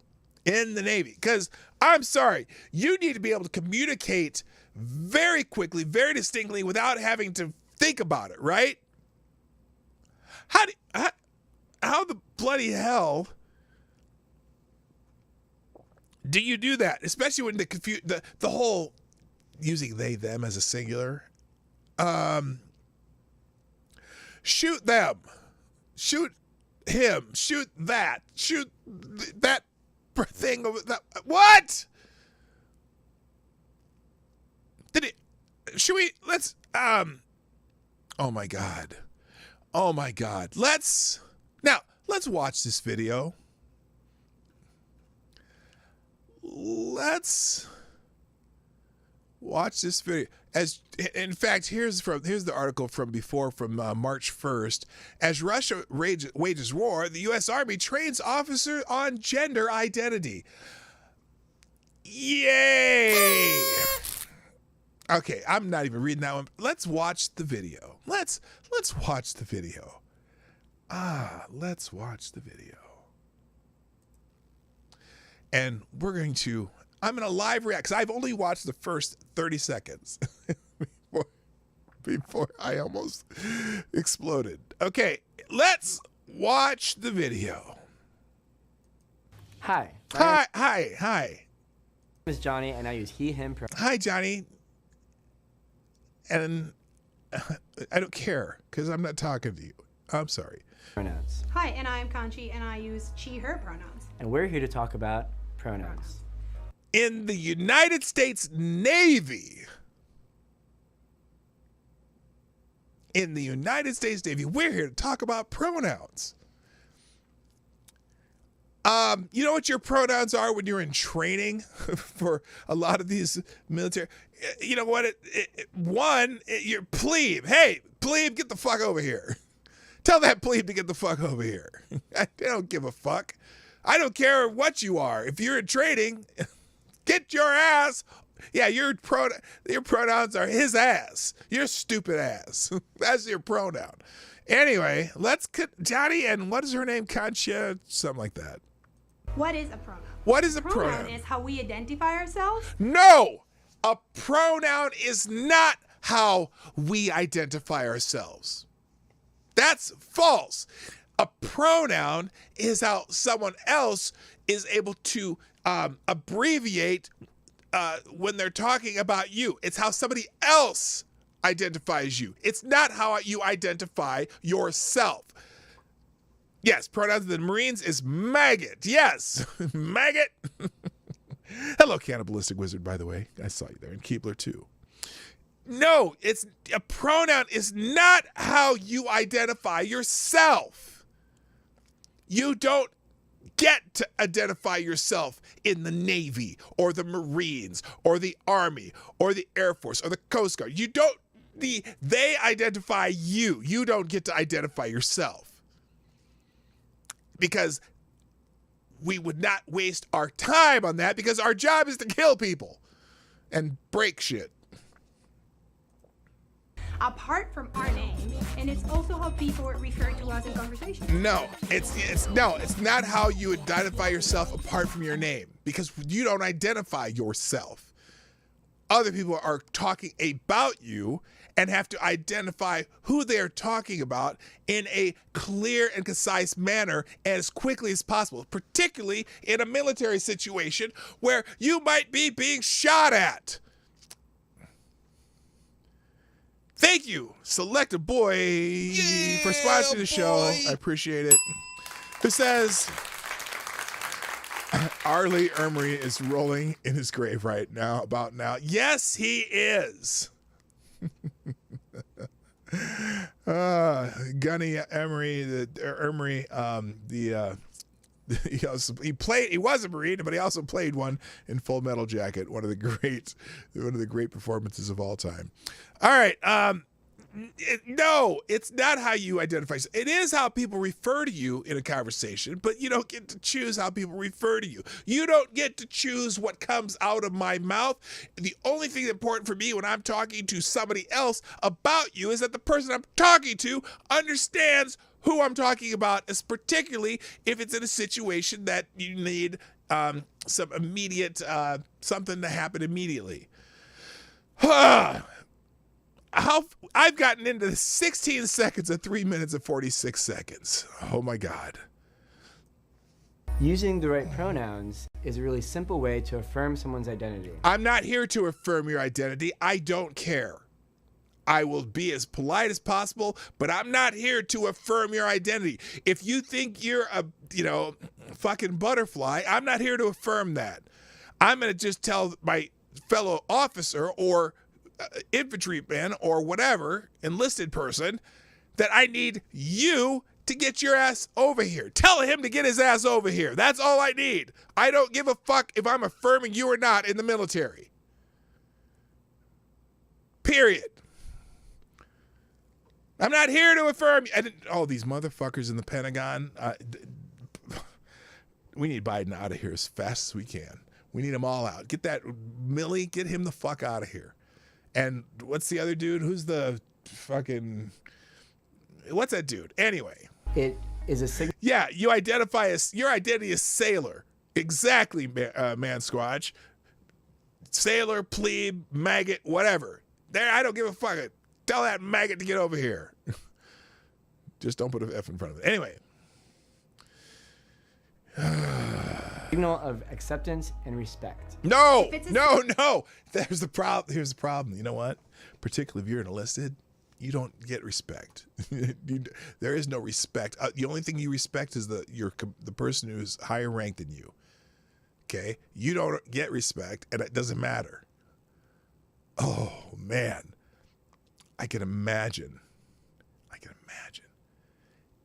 in the Navy? Because I'm sorry, you need to be able to communicate very quickly, very distinctly, without having to think about it, right? How the bloody hell do you do that? Especially when the whole using they them as a singular. Shoot them, shoot him, shoot that thing over that. What? Let's oh my God. Let's watch this video. Let's watch this video. In fact, here's the article from March 1st. As Russia wages war, the U.S. Army trains officers on gender identity. Yay! Okay, I'm not even reading that one. Let's watch the video. Let's watch the video. Let's watch the video. And I'm going to live react, because I've only watched the first 30 seconds before I almost exploded. Okay, let's watch the video. Hi. Hi. My name is Johnny, and I use he, him pronouns. Hi, Johnny. And I don't care, because I'm not talking to you. I'm sorry. Hi, and I'm Kanchi, and I use she, her pronouns. And we're here to talk about pronouns. In the United States Navy, we're here to talk about pronouns. You know what your pronouns are when you're in training for a lot of these military? You know what? You're plebe. Hey, plebe, get the fuck over here. Tell that plebe to get the fuck over here. I don't give a fuck. I don't care what you are. If you're in training, get your ass. Yeah, your pronouns are his ass. Your stupid ass. That's your pronoun. Anyway, Johnny, and what is her name? Concha? Something like that. What is a pronoun? What is a pronoun? Pronoun is how we identify ourselves. No! A pronoun is not how we identify ourselves. That's false. A pronoun is how someone else is able to abbreviate when they're talking about you. It's how somebody else identifies you. It's not how you identify yourself. Yes, pronouns of the Marines is maggot. Yes, maggot. Hello, cannibalistic wizard, by the way. I saw you there, and Keebler too. No, a pronoun is not how you identify yourself. You don't get to identify yourself in the Navy or the Marines or the Army or the Air Force or the Coast Guard. You don't. They identify you. You don't get to identify yourself. Because we would not waste our time on that, because our job is to kill people and break shit. Apart from our name, and it's also how people refer to us in conversation. No, it's not how you identify yourself apart from your name, because you don't identify yourself. Other people are talking about you and have to identify who they're talking about in a clear and concise manner as quickly as possible, particularly in a military situation where you might be being shot at. Thank you, Select a Boy, for sponsoring the show. I appreciate it. Who says, Arlie Emery is rolling in his grave right now, about now. Yes, he is. Gunny Emery, he was a Marine, but he also played one in Full Metal Jacket, one of the great performances of all time. All right, no, it's not how you identify. It is how people refer to you in a conversation, but you don't get to choose how people refer to you. You don't get to choose what comes out of my mouth. The only thing that's important for me when I'm talking to somebody else about you is that the person I'm talking to understands who I'm talking about, as particularly if it's in a situation that you need some immediate, something to happen immediately. I've gotten into 16 seconds of 3 minutes and 46 seconds. Oh my God. Using the right pronouns is a really simple way to affirm someone's identity. I'm not here to affirm your identity. I don't care. I will be as polite as possible, but I'm not here to affirm your identity. If you think you're a, fucking butterfly, I'm not here to affirm that. I'm going to just tell my fellow officer or infantryman or whatever enlisted person that I need you to get your ass over here. Tell him to get his ass over here. That's all I need. I don't give a fuck if I'm affirming you or not in the military. Period. I'm not here to affirm you. All these motherfuckers in the Pentagon. We need Biden out of here as fast as we can. We need them all out. Get that Milley, get him the fuck out of here. And what's the other dude? Who's the fucking... What's that dude? Anyway. It is a signal. Yeah, you identify as... Your identity is sailor. Exactly, man squatch. Sailor, plebe, maggot, whatever. There, I don't give a fuck. Tell that maggot to get over here. Just don't put an F in front of it. Anyway. Signal of acceptance and respect. No. Here's the problem. You know what? Particularly if you're enlisted, you don't get respect. There is no respect. The only thing you respect is the person who's higher ranked than you. Okay? You don't get respect, and it doesn't matter. Oh man, I can imagine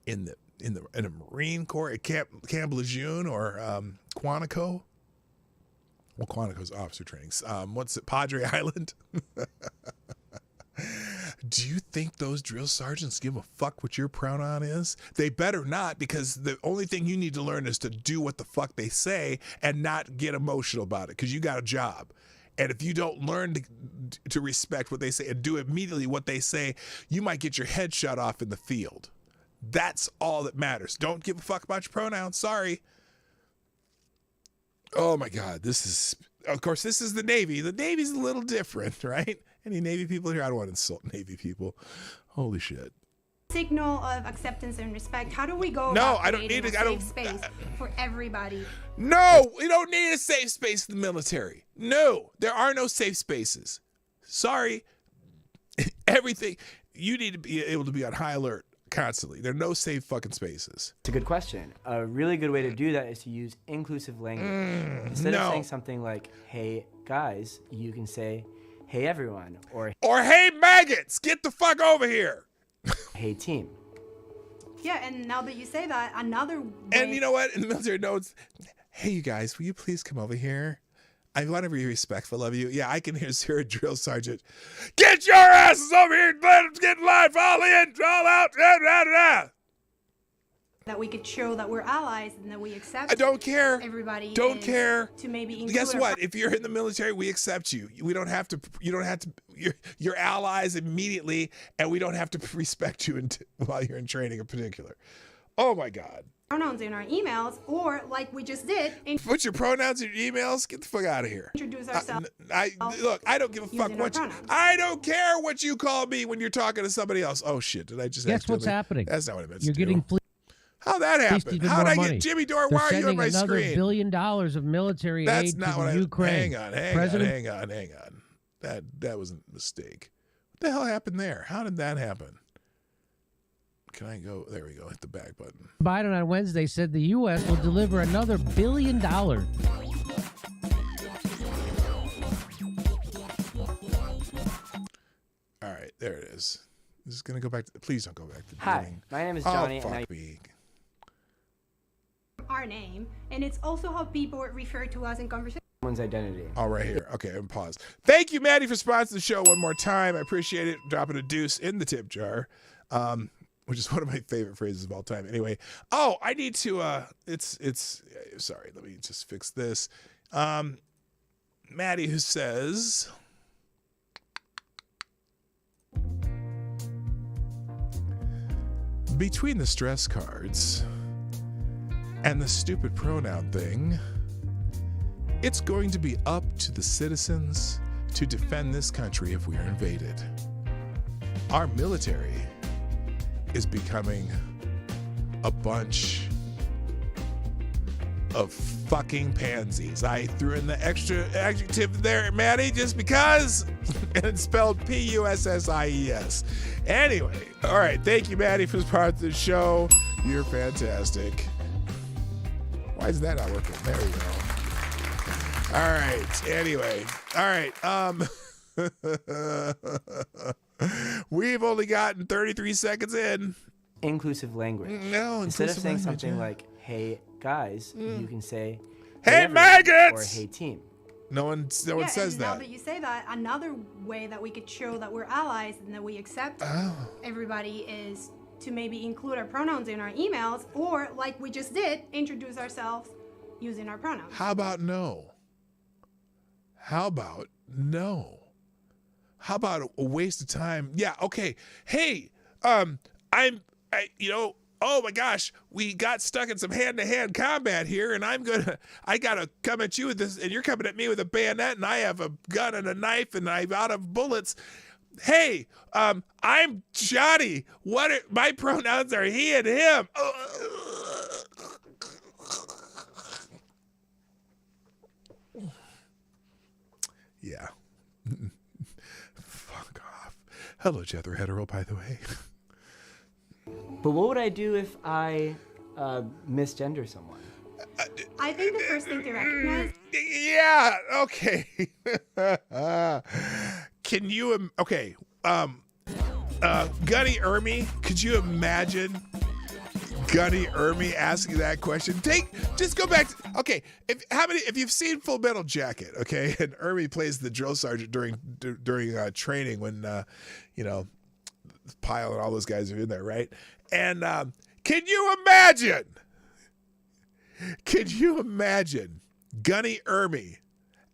in a Marine Corps at Camp Lejeune or Quantico. Well, Quantico's officer training. What's it, Padre Island? Do you think those drill sergeants give a fuck what your pronoun is? They better not, because the only thing you need to learn is to do what the fuck they say and not get emotional about it, because you got a job. And if you don't learn to respect what they say and do immediately what they say, you might get your head shot off in the field. That's all that matters. Don't give a fuck about your pronouns. Sorry. Oh my God. This is the Navy. The Navy's a little different, right? Any Navy people here? I don't want to insult Navy people. Holy shit. Signal of acceptance and respect. How do we go? No, about I don't need creating it. a safe space for everybody. No, we don't need a safe space in the military. No, there are no safe spaces. Sorry. Everything, you need to be able to be on high alert constantly. There are no safe fucking spaces. It's a good question. A really good way to do that is to use inclusive language. Instead of saying something like, hey guys, you can say, hey everyone, or hey maggots, get the fuck over here. Hey team. Yeah, and now that you say that, another way... And you know what? In the military notes, hey you guys, will you please come over here? I want to be respectful of you. Yeah, I can hear a drill sergeant. Get your asses over here. Let them get in line. Fall in. All out. That we could show that we're allies and that we accept. I don't care. Everybody. Don't care. To maybe include. Guess what? If you're in the military, we accept you. We don't have to. You don't have to. You're allies immediately, and we don't have to respect you while you're in training in particular. Oh my God. Pronouns in our emails, or like we just did. Put your pronouns in your emails. Get the fuck out of here. Introduce ourselves. Look, I don't give a fuck what you. I don't care what you call me when you're talking to somebody else. Oh shit! Did I just? Guess what's happening? That's not what I meant. You're getting. How'd that happen? How did I get Jimmy Dore? Why are you on my screen? $1 billion of military That's aid not to what Ukraine. Hang on. That was a mistake. What the hell happened there? How did that happen? Can I go? There we go. Hit the back button. Biden on Wednesday said the U.S. will deliver another $1 billion. All right, there it is. This is gonna go back to. Please don't go back to the beginning. Hi, my name is Johnny. Oh, fuck me. Our name, and it's also how people refer to us in conversation. Someone's identity. All right, here. Okay, and pause. Thank you, Maddie, for sponsoring the show one more time. I appreciate it. Dropping a deuce in the tip jar. Which is one of my favorite phrases of all time. Anyway, I need to, sorry, let me just fix this. Maddie, who says, between the stress cards and the stupid pronoun thing, it's going to be up to the citizens to defend this country if we are invaded. Our military is becoming a bunch of fucking pansies. I threw in the extra adjective there, Maddie, just because, and it's spelled P-U-S-S-I-E-S. Anyway, all right, thank you, Maddie, for part of the show. You're fantastic. Why is that not working? There we go. All right, anyway, all right, we've only gotten 33 seconds in. Inclusive language. No, instead of saying language, something yeah. like, hey, guys, you can say, Hey, everyone," maggots! Or hey, team. No one says and now that. that you say that, another way that we could show that we're allies and that we accept everybody is to maybe include our pronouns in our emails, or like we just did, introduce ourselves using our pronouns. How about no? How about no? How about a waste of time? Yeah, okay. Hey, oh my gosh, we got stuck in some hand-to-hand combat here, and I gotta come at you with this, and you're coming at me with a bayonet, and I have a gun and a knife, and I'm out of bullets. Hey, I'm Johnny. My pronouns are he and him. Yeah. Fuck off. Hello, Jethro Hetero, by the way. But what would I do if I misgender someone? I think the first thing to recognize. Yeah, okay. Can you, okay, Gunny Ermy, could you imagine Gunny Ermy asking that question? Just go back to, okay, if you've seen Full Metal Jacket, okay, and Ermy plays the drill sergeant during training when, Pyle and all those guys are in there, right? And can you imagine Gunny Ermy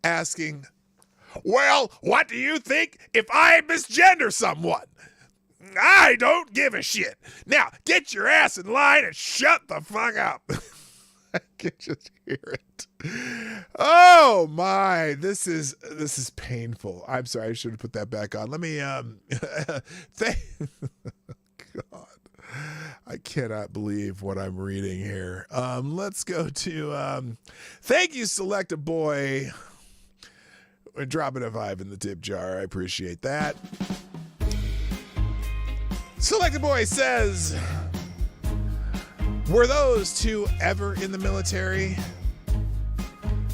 asking, well, what do you think if I misgender someone? I don't give a shit. Now, get your ass in line and shut the fuck up. I can just hear it. Oh my, this is painful. I'm sorry, I should have put that back on. Let me God. I cannot believe what I'm reading here. Let's go to thank you, Select a Boy. We're dropping a vibe in the tip jar. I appreciate that. Select a Boy says, were those two ever in the military?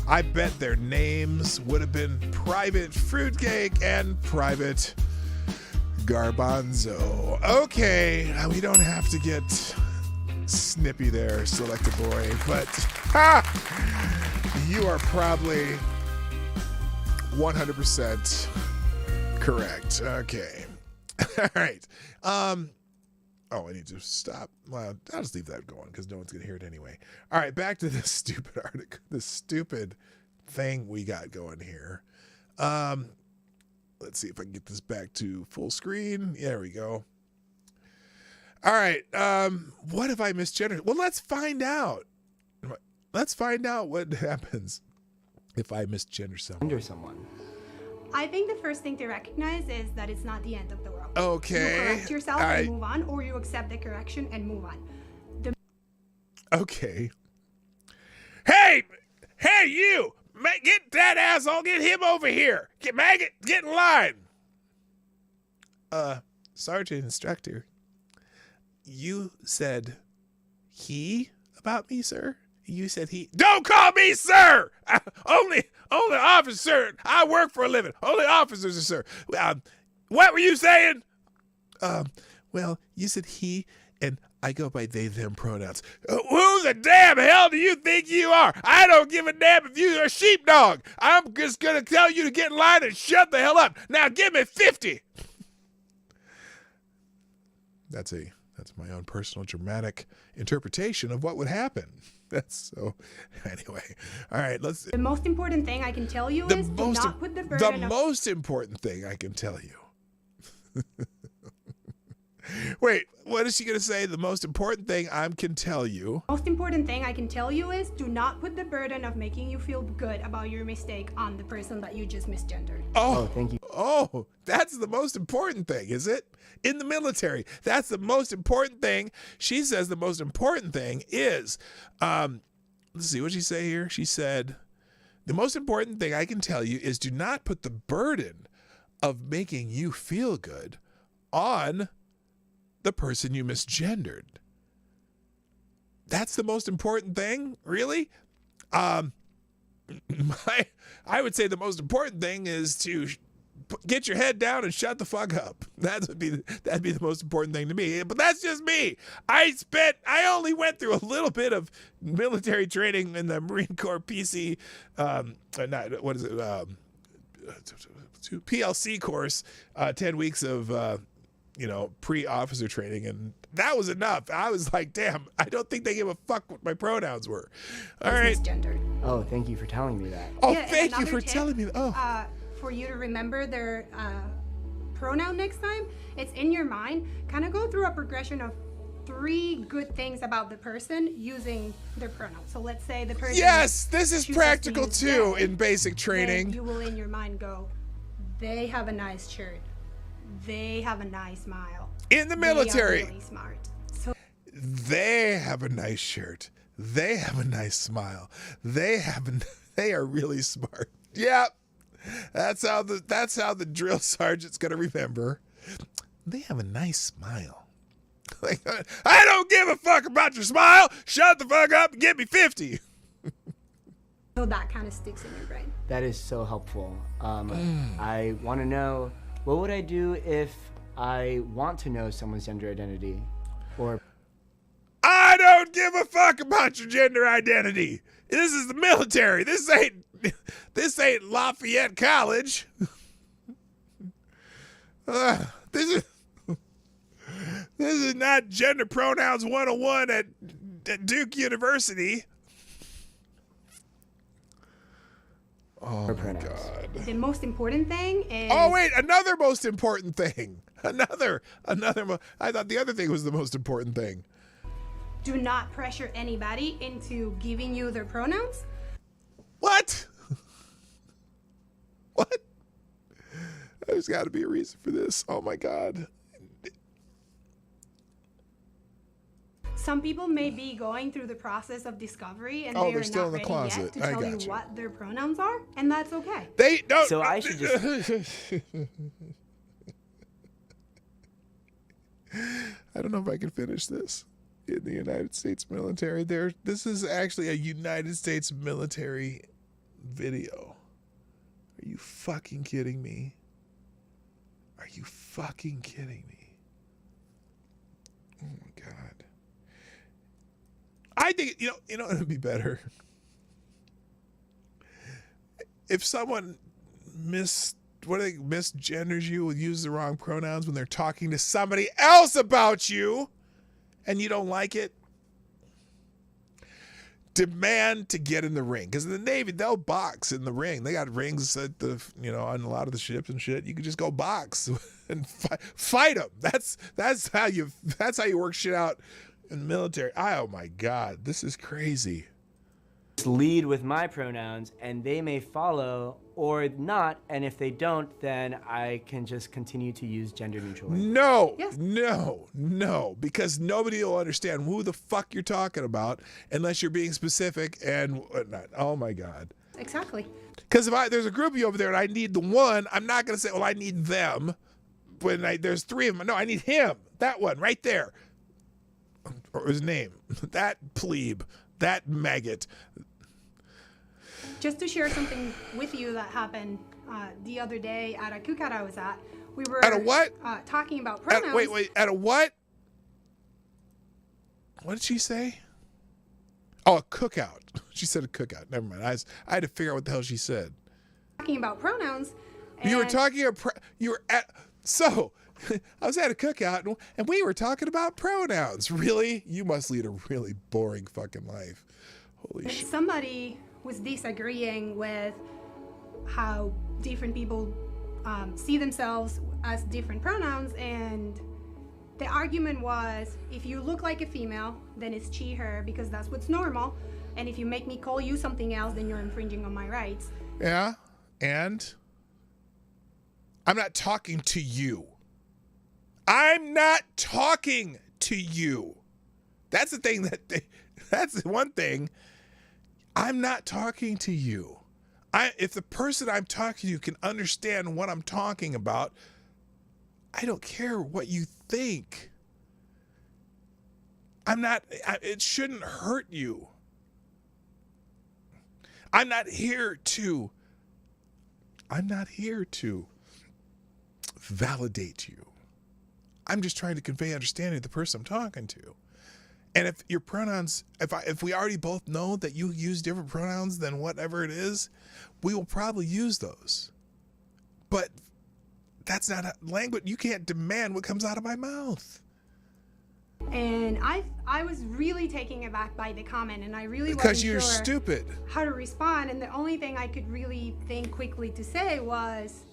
I bet their names would have been Private Fruitcake and Private Garbanzo. Okay, we don't have to get snippy there, Select a Boy, but you are probably 100% correct. Okay. All right. I need to stop. Well, I'll just leave that going because no one's going to hear it anyway. All right, back to this stupid article, this stupid thing we got going here. Let's see if I can get this back to full screen. There we go. All right. What if I misgendered? Well, let's find out. Let's find out what happens if I misgender someone. I think the first thing to recognize is that it's not the end of the world. Okay. You correct yourself and move on, or you accept the correction and move on. Okay. Hey, you! Get that asshole! Get him over here! Get maggot! Get in line! Sergeant Instructor, you said he about me, sir. You said he. Don't call me sir. Only officer. I work for a living. Only officers are sir. What were you saying? Well, you said he, and I go by they, them pronouns. Who the damn hell do you think you are? I don't give a damn if you're a sheepdog. I'm just going to tell you to get in line and shut the hell up. Now give me 50. That's my own personal dramatic interpretation of what would happen. That's so. Anyway, all right. Let's. The most important thing I can tell you is do not put the burden. The most important thing I can tell you. Wait, what is she going to say? The most important thing I can tell you. Most important thing I can tell you is do not put the burden of making you feel good about your mistake on the person that you just misgendered. Oh, thank you. Oh, that's the most important thing, is it? In the military, that's the most important thing. She says the most important thing is, let's see, what did she say here? She said, the most important thing I can tell you is do not put the burden of making you feel good on the person you misgendered. That's the most important thing, really? I would say the most important thing is to get your head down and shut the fuck up. That'd be the most important thing to me. But that's just me. I only went through a little bit of military training in the Marine Corps PC, PLC course, 10 weeks of, pre-officer training, and that was enough. I was like, damn, I don't think they give a fuck what my pronouns were. All right. Misgendered. Oh, thank you for telling me that. Oh, yeah, thank you for telling me that. Oh. For you to remember their pronoun next time, it's in your mind. Kind of go through a progression of 3 good things about the person using their pronoun. So let's say the person. Yes, this is practical too in basic training. Then you will in your mind go, they have a nice shirt. They have a nice smile. In the military. They are really smart. So they have a nice shirt. They have a nice smile. They are really smart. Yep. That's how the drill sergeant's gonna remember. They have a nice smile. Like, I don't give a fuck about your smile. Shut the fuck up and give me 50. So that kind of sticks in your brain. That is so helpful. I want to know, what would I do if I want to know someone's gender identity? Or I don't give a fuck about your gender identity. This is the military. This ain't Lafayette College. This is not gender pronouns 101 at Duke University. Oh my God. The most important thing is. Oh wait, another most important thing. Another. I thought the other thing was the most important thing. Do not pressure anybody into giving you their pronouns. What? What? There's got to be a reason for this. Oh my God. Some people may be going through the process of discovery and they're still in the ready closet. Yet to tell you what their pronouns are, and that's okay. They don't. So I should just. I don't know if I can finish this. In the United States military, this is actually a United States military video. Are you fucking kidding me? Are you fucking kidding me? Oh my God. I think, you know, it'd be better if someone misgenders you, will use the wrong pronouns when they're talking to somebody else about you, and you don't like it. Demand to get in the ring, because in the Navy they'll box in the ring. They got rings at on a lot of the ships and shit. You can just go box and fight them. That's how you work shit out in the military. Oh my God, this is crazy. Lead with my pronouns, and they may follow or not, and if they don't, then I can just continue to use gender neutral language. No, yes. no, because nobody will understand who the fuck you're talking about unless you're being specific and whatnot. Oh my God. Exactly. Because if there's a group of you over there and I need the one, I'm not going to say, well, I need them. When there's 3 of them. No, I need him. That one right there. or his name, that plebe, that maggot. Just to share something with you that happened the other day at a cookout I was at. We were at a what? Talking about pronouns. Wait, at a what? What did she say? Oh, a cookout. She said a cookout. Never mind. I had to figure out what the hell she said. Talking about pronouns. You were talking about, so I was at a cookout and we were talking about pronouns. Really? You must lead a really boring fucking life. Holy shit. Somebody was disagreeing with how different people see themselves as different pronouns, and the argument was, if you look like a female, then it's she, her, because that's what's normal, and if you make me call you something else, then you're infringing on my rights. Yeah, and I'm not talking to you. I'm not talking to you. That's the thing that's the one thing. I'm not talking to you. If the person I'm talking to can understand what I'm talking about, I don't care what you think. It shouldn't hurt you. I'm not here to validate you. I'm just trying to convey understanding to the person I'm talking to. And if your pronouns, if we already both know that you use different pronouns than whatever it is, we will probably use those. But that's not a language. You can't demand what comes out of my mouth. And I was really taken aback by the comment, and I really because wasn't you're sure stupid how to respond. And the only thing I could really think quickly to say was,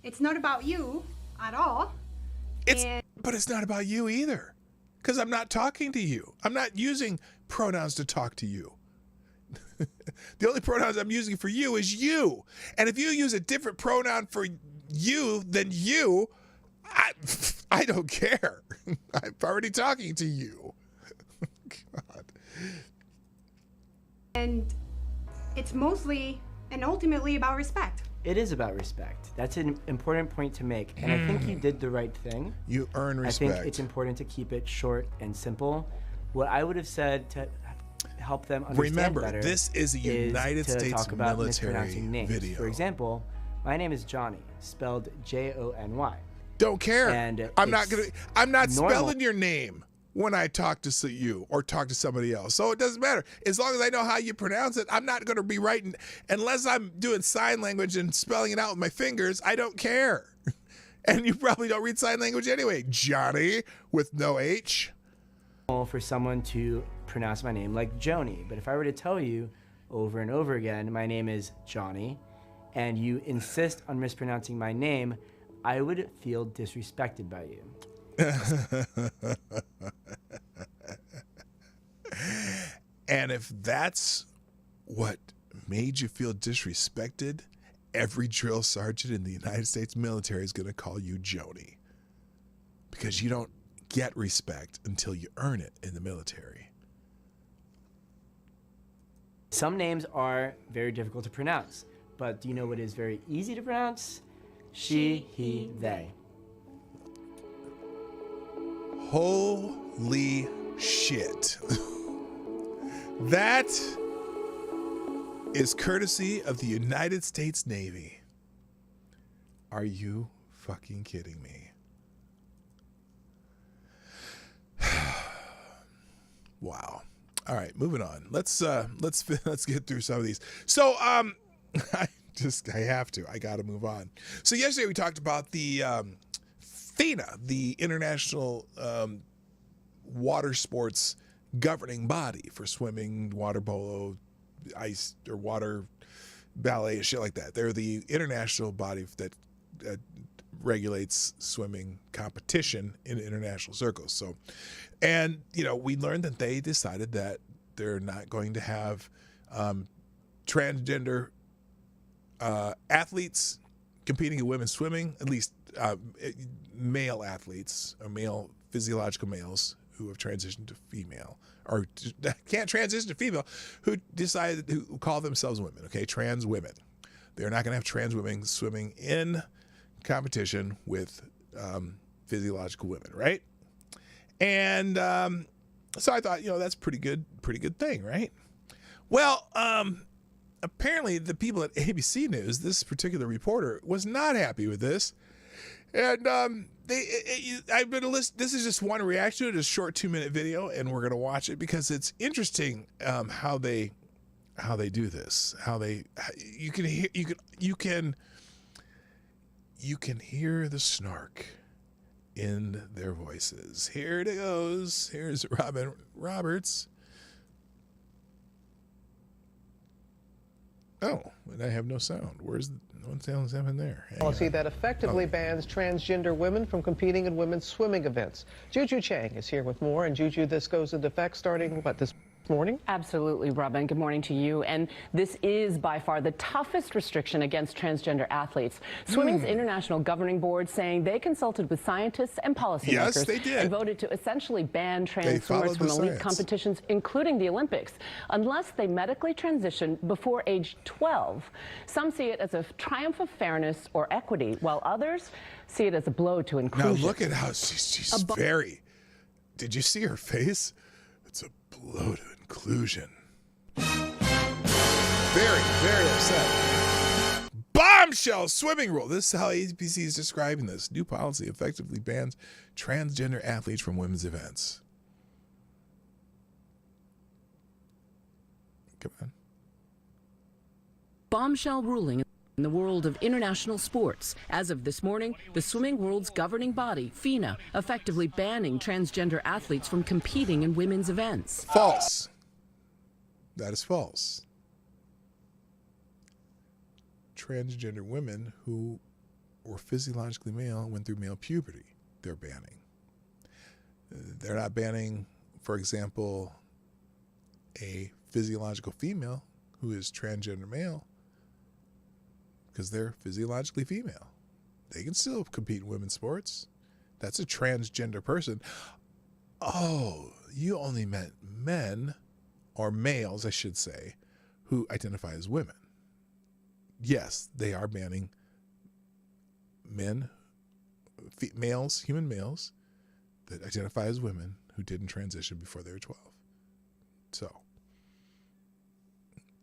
it's not about you at all. But it's not about you either. Because I'm not talking to you. I'm not using pronouns to talk to you. The only pronouns I'm using for you is you. And if you use a different pronoun for you than you, I don't care. I'm already talking to you. God. And it's mostly and ultimately about respect. It is about respect. That's an important point to make. And I think you did the right thing. You earn respect. I think it's important to keep it short and simple. What I would have said to help them understand better, this is a United States talk about military mispronouncing names. video. For example, my name is Johnny, spelled Jony. Don't care. And I'm not spelling your name when I talk to you or talk to somebody else. So it doesn't matter. As long as I know how you pronounce it, I'm not going to be writing, unless I'm doing sign language and spelling it out with my fingers, I don't care. And you probably don't read sign language anyway. Johnny with no H. For someone to pronounce my name like Joni. But if I were to tell you over and over again, my name is Johnny, and you insist on mispronouncing my name, I would feel disrespected by you. And if that's what made you feel disrespected, every drill sergeant in the United States military is going to call you Joni. Because you don't get respect until you earn it in the military. Some names are very difficult to pronounce, but do you know what is very easy to pronounce? She, he, they. Holy shit. That is courtesy of the United States Navy. Are you fucking kidding me? Wow. All right, moving on. Let's get through some of these. So I got to move on. So yesterday we talked about the FINA, the International Water Sports Governing Body for swimming, water polo, ice or water ballet, shit like that. They're the international body that regulates swimming competition in international circles. So, and we learned that they decided that they're not going to have transgender athletes competing in women's swimming, at least male athletes or male physiological males who have transitioned to female or can't transition to female who call themselves women. Okay, trans women. They're not going to have trans women swimming in competition with physiological women, right? And So I thought, that's pretty good thing, right? Well, apparently the people at ABC News, this particular reporter, was not happy with this. And I've been listening. This is just one reaction to it, a short 2-minute video, and we're gonna watch it because it's interesting how they do this. You can hear the snark in their voices. Here it goes. Here's Robin Roberts. Oh, and I have no sound. Where's what sounds happening there? Policy that effectively bans transgender women from competing in women's swimming events. Juju Chang is here with more. And Juju, this goes into effect starting, this morning? Absolutely, Robin. Good morning to you. And this is by far the toughest restriction against transgender athletes. Swimming's International Governing Board saying they consulted with scientists and policymakers. Yes, they did. And voted to essentially ban trans swimmers from elite competitions, including the Olympics, unless they medically transition before age 12. Some see it as a triumph of fairness or equity, while others see it as a blow to inclusion. Now look at how she's very... Did you see her face? It's a blow to inclusion. Very, very upset. Bombshell swimming rule. This is how ABC is describing this. New policy effectively bans transgender athletes from women's events. Come on. Bombshell ruling in the world of international sports. As of this morning, the swimming world's governing body, FINA, effectively banning transgender athletes from competing in women's events. False. That is false. Transgender women who were physiologically male and went through male puberty, they're banning. They're not banning, for example, a physiological female who is transgender male because they're physiologically female. They can still compete in women's sports. That's a transgender person. Oh, you only meant men, or males, I should say, who identify as women. Yes, they are banning men, males, human males, that identify as women who didn't transition before they were 12. So,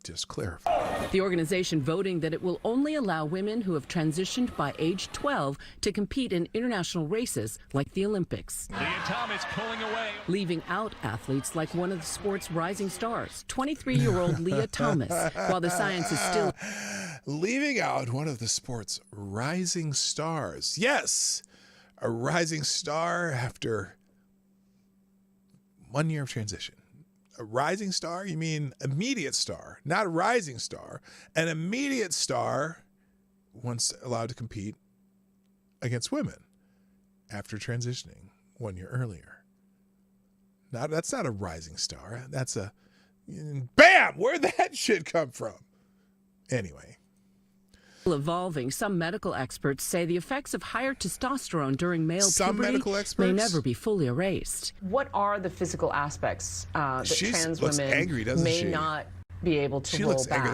just clarify. The organization voting that it will only allow women who have transitioned by age 12 to compete in international races like the Olympics. Leah Thomas pulling away. Leaving out athletes like one of the sport's rising stars, 23-year-old Leah Thomas, while the science is still... Leaving out one of the sport's rising stars. Yes, a rising star after 1 year of transition. A rising star? You mean immediate star, not a rising star. An immediate star once allowed to compete against women after transitioning 1 year earlier. Now, that's not a rising star. That's a bam! Where'd that shit come from? Anyway. Evolving, some medical experts say the effects of higher testosterone during male puberty may never be fully erased. What are the physical aspects that trans women may not be able to roll back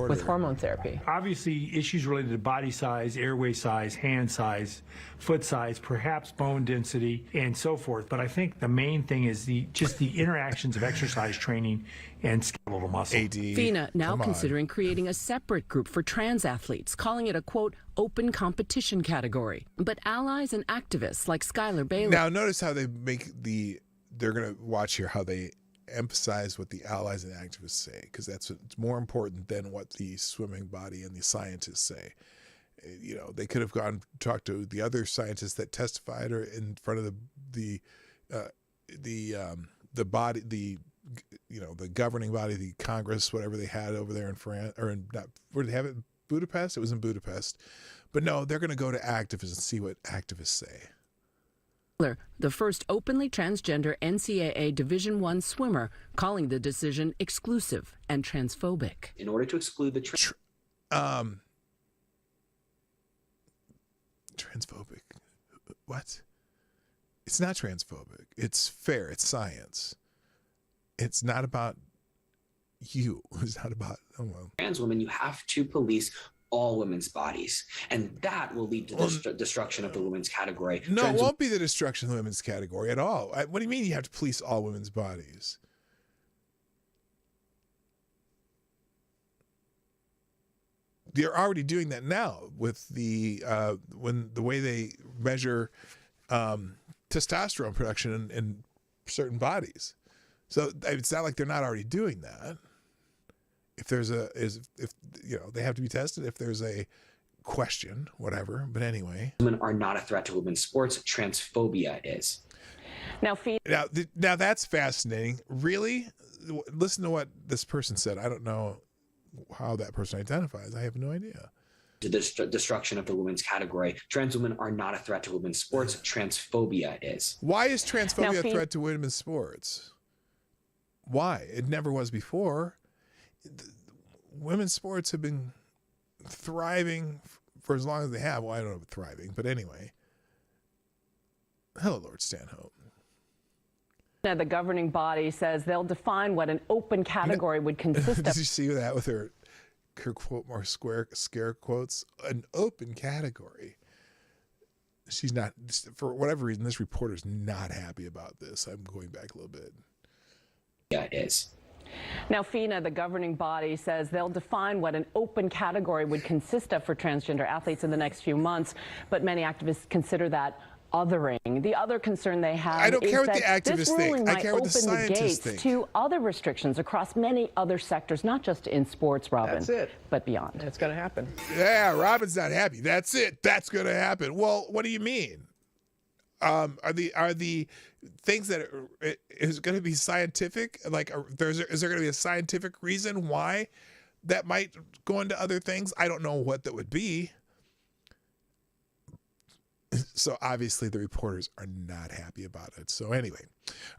with hormone therapy? Obviously, issues related to body size, airway size, hand size, foot size, perhaps bone density, and so forth. But I think the main thing is just the interactions of exercise training and skeletal muscle. FINA now considering creating a separate group for trans athletes, calling it a, quote, open competition category. But allies and activists like Skylar Bailey... Now, notice how they make they're going to watch here how they emphasize what the allies and activists say, because that's what's more important than what the swimming body and the scientists say. You know, they could have gone talk to the other scientists that testified or in front of the body, the governing body, the Congress, whatever they had over there in France, or in not, where did they have it? Budapest? It was in Budapest. But no, they're going to go to activists and see what activists say. The first openly transgender NCAA Division I swimmer, calling the decision exclusive and transphobic. In order to exclude the transphobic. What? It's not transphobic. It's fair. It's science. It's not about you. It's not about, oh well. Trans women, you have to police all women's bodies, and that will lead to the destruction of the women's category. No, it won't be the destruction of the women's category at all. What do you mean you have to police all women's bodies? They're already doing that now with the way they measure testosterone production in certain bodies. So it's not like they're not already doing that. If they have to be tested if there's a question, whatever. But anyway, women are not a threat to women's sports. Transphobia is. Now that's fascinating. Really, listen to what this person said. I don't know how that person identifies. I have no idea. To the destruction of the women's category. Trans women are not a threat to women's sports. Transphobia is. Why is transphobia a threat to women's sports? Why? It never was before. Women's sports have been thriving for as long as they have. Well, I don't know about thriving, but anyway. Hello, Lord Stanhope. Now, the governing body says they'll define what an open category would consist of. Did you see that with her quote more scare quotes? An open category. She's not, for whatever reason, this reporter's not happy about this. I'm going back a little bit. Yeah, it is. Now, FINA, the governing body, says they'll define what an open category would consist of for transgender athletes in the next few months, but many activists consider that othering. The other concern they have I don't is care that what the activists this ruling think. I might care what open the the scientists gates think. to other restrictions across many other sectors, not just in sports, Robin. That's it. But beyond. It's going to happen. Yeah, Robin's not happy. That's it. That's going to happen. Well, what do you mean? Are the things that is going to be scientific? Like, is there going to be a scientific reason why that might go into other things? I don't know what that would be. So obviously the reporters are not happy about it. So anyway,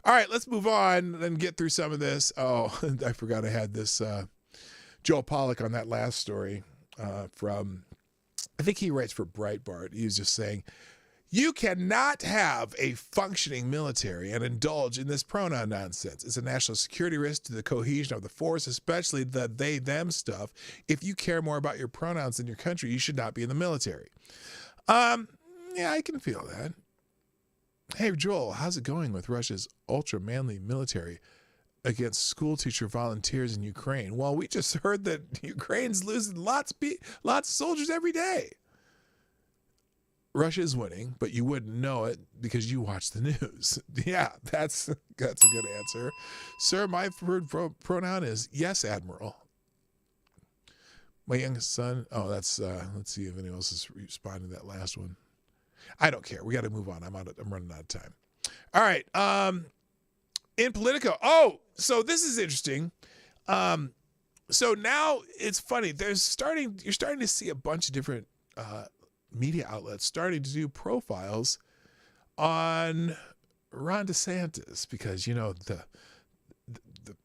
all right, let's move on and get through some of this. Oh, I forgot I had this Joe Pollack on that last story from, I think he writes for Breitbart. He was just saying, you cannot have a functioning military and indulge in this pronoun nonsense. It's a national security risk to the cohesion of the force, especially the they-them stuff. If you care more about your pronouns than your country, you should not be in the military. Yeah, I can feel that. Hey, Joel, how's it going with Russia's ultra-manly military against school teacher volunteers in Ukraine? Well, we just heard that Ukraine's losing lots of soldiers every day. Russia is winning, but you wouldn't know it because you watch the news. Yeah, that's a good answer. Sir, my preferred pronoun is yes, Admiral. My youngest son, that's, let's see if anyone else is responding to that last one. I don't care. We got to move on. I'm running out of time. All right. In Politico. Oh, so this is interesting. So now it's funny. You're starting to see a bunch of different media outlets starting to do profiles on Ron DeSantis because,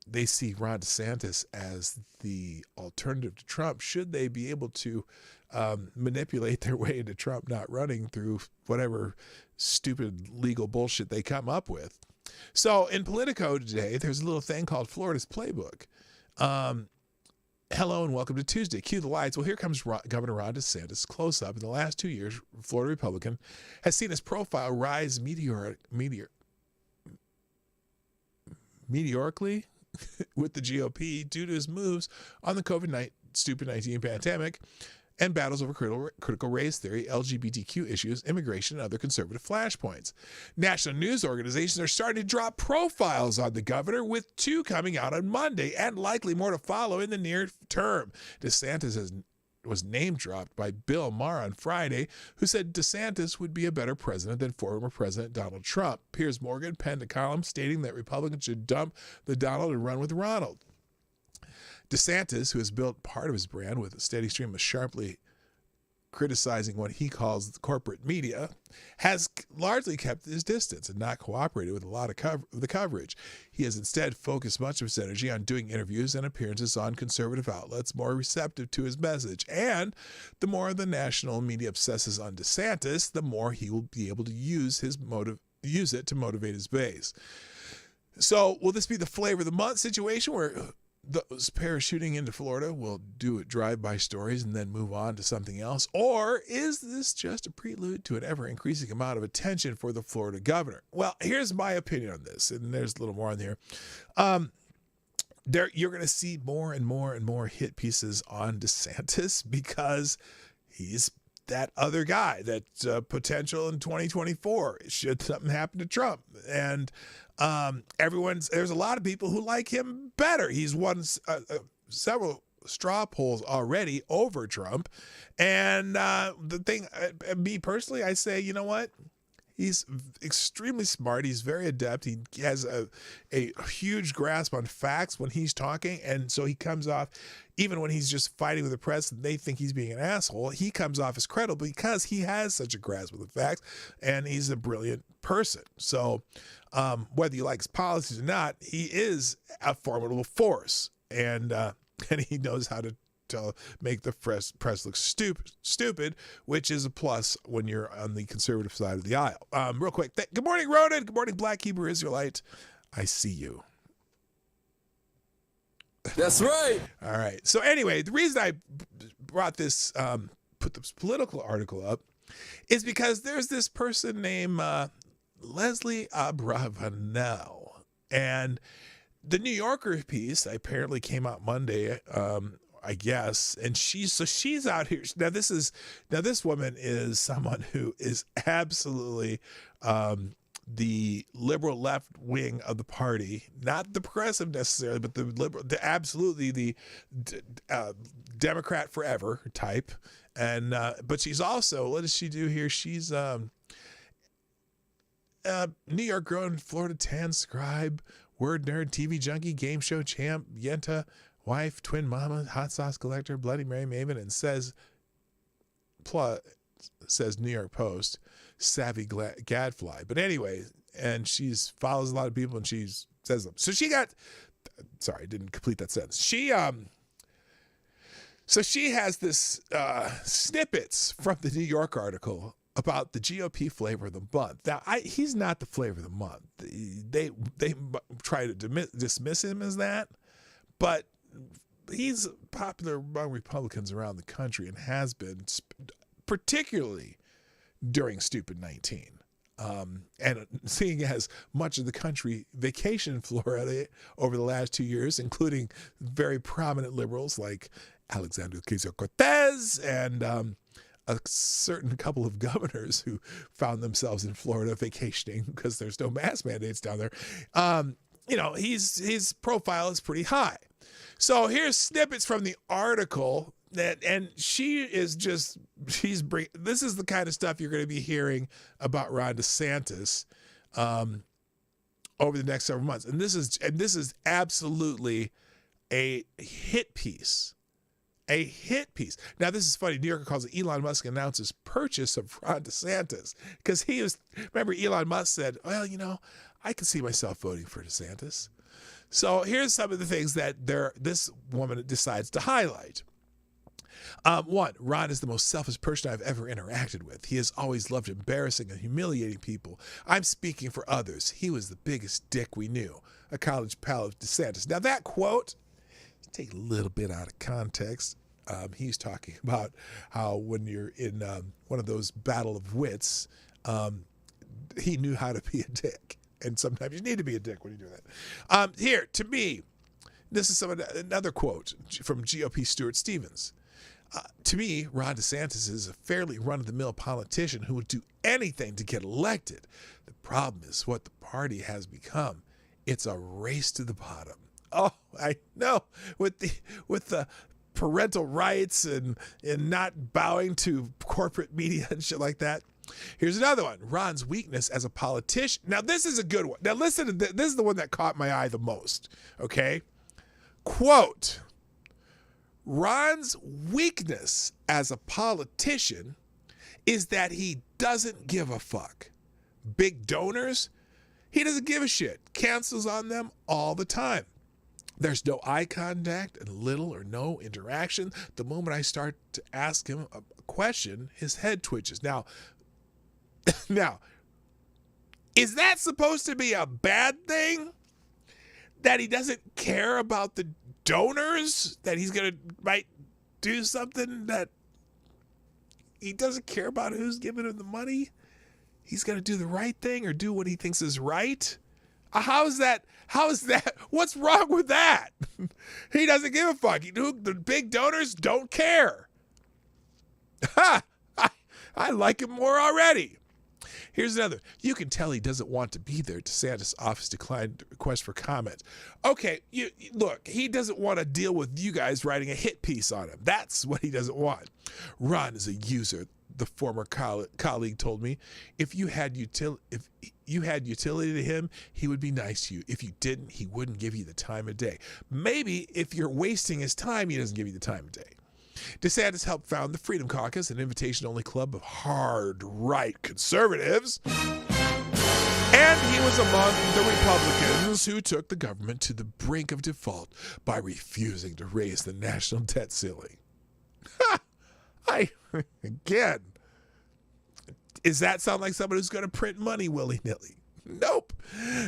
they see Ron DeSantis as the alternative to Trump. Should they be able to manipulate their way into Trump not running through whatever stupid legal bullshit they come up with? So in Politico today, there's a little thing called Florida's Playbook. Hello and welcome to Tuesday. Cue the lights. Well, here comes Governor Ron DeSantis close up. In the last 2 years, Florida Republican has seen his profile rise meteorically with the GOP due to his moves on the COVID-19 pandemic and battles over critical race theory, LGBTQ issues, immigration, and other conservative flashpoints. National news organizations are starting to drop profiles on the governor, with 2 coming out on Monday and likely more to follow in the near term. DeSantis was name-dropped by Bill Maher on Friday, who said DeSantis would be a better president than former President Donald Trump. Piers Morgan penned a column stating that Republicans should dump the Donald and run with Ronald. DeSantis, who has built part of his brand with a steady stream of sharply criticizing what he calls the corporate media, has largely kept his distance and not cooperated with a lot of the coverage. He has instead focused much of his energy on doing interviews and appearances on conservative outlets more receptive to his message. And the more the national media obsesses on DeSantis, the more he will be able to use it to motivate his base. So will this be the flavor of the month situation where those parachuting into Florida will do it drive-by stories and then move on to something else? Or is this just a prelude to an ever-increasing amount of attention for the Florida governor? Well, here's my opinion on this, and there's a little more on there. You're going to see more and more and more hit pieces on DeSantis because he's that other guy, that potential in 2024 should something happen to Trump. And there's a lot of people who like him better. He's won several straw polls already over Trump. And the thing, me personally, I say, you know what? He's extremely smart. He's very adept. He has a huge grasp on facts when he's talking. And so he comes off, even when he's just fighting with the press and they think he's being an asshole, he comes off as credible because he has such a grasp of the facts and he's a brilliant person. So whether you like his policies or not, he is a formidable force. And he knows how to make the press look stupid, which is a plus when you're on the conservative side of the aisle. Real quick, good morning, Ronan. Good morning, Black Hebrew Israelite. I see you. That's right. All right. So anyway, the reason I brought this, put this political article up, is because there's this person named Leslie Abravanel, and the New Yorker piece apparently came out Monday. I guess, and she's out here now. This woman is someone who is absolutely the liberal left wing of the party, not the progressive necessarily, but the liberal, absolutely the Democrat forever type. And but she's also, what does she do here? She's New York grown, Florida tan scribe, word nerd, TV junkie, game show champ, Yenta wife, twin mama, hot sauce collector, Bloody Mary maven, and says New York Post, savvy gadfly. But anyway, and she's follows a lot of people and she says them. So she got, sorry, I didn't complete that sentence. So she has this snippets from the New York article about the GOP flavor of the month. Now, he's not the flavor of the month. They try to dismiss him as that, but he's popular among Republicans around the country and has been, particularly during Stupid 19. And seeing as much of the country vacationed in Florida over the last 2 years, including very prominent liberals like Alexandria Ocasio-Cortez and a certain couple of governors who found themselves in Florida vacationing because there's no mask mandates down there. His profile is pretty high. So here's snippets from the article and this is the kind of stuff you're going to be hearing about Ron DeSantis over the next several months. And this is absolutely a hit piece. A hit piece. Now, this is funny. New Yorker calls it Elon Musk announces purchase of Ron DeSantis because remember Elon Musk said, well, I can see myself voting for DeSantis. So here's some of the things that this woman decides to highlight. One, Ron is the most selfish person I've ever interacted with. He has always loved embarrassing and humiliating people. I'm speaking for others. He was the biggest dick we knew. A college pal of DeSantis. Now that quote, take a little bit out of context. He's talking about how when you're in one of those battle of wits, he knew how to be a dick. And sometimes you need to be a dick when you do that. Here, to me, this is another quote from GOP Stuart Stevens. To me, Ron DeSantis is a fairly run-of-the-mill politician who would do anything to get elected. The problem is what the party has become. It's a race to the bottom. Oh, I know. With the parental rights and not bowing to corporate media and shit like that. Here's another one. Ron's weakness as a politician. Now, this is a good one. Now, listen to this. This is the one that caught my eye the most. Okay? Quote, Ron's weakness as a politician is that he doesn't give a fuck. Big donors, he doesn't give a shit. Cancels on them all the time. There's no eye contact and little or no interaction. The moment I start to ask him a question, his head twitches. Now, is that supposed to be a bad thing? That he doesn't care about the donors that he's going to might do something that he doesn't care about who's giving him the money. He's going to do the right thing or do what he thinks is right. How is that? What's wrong with that? He doesn't give a fuck. The big donors don't care. Ha! I like him more already. Here's another. You can tell he doesn't want to be there. DeSantis' office declined request for comment. Okay, look, he doesn't want to deal with you guys writing a hit piece on him. That's what he doesn't want. Ron is a user, the former colleague told me. If you had utility to him, he would be nice to you. If you didn't, he wouldn't give you the time of day. Maybe if you're wasting his time, he doesn't give you the time of day. DeSantis helped found the Freedom Caucus, an invitation-only club of hard-right conservatives. And he was among the Republicans who took the government to the brink of default by refusing to raise the national debt ceiling. Again, does that sound like someone who's going to print money willy-nilly? Nope.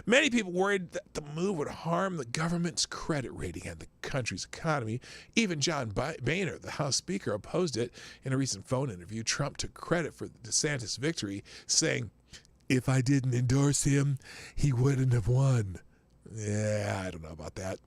Many people worried that the move would harm the government's credit rating and the country's economy. Even John Boehner, the House Speaker, opposed it. In a recent phone interview, Trump took credit for DeSantis' victory, saying, "If I didn't endorse him, he wouldn't have won." Yeah, I don't know about that.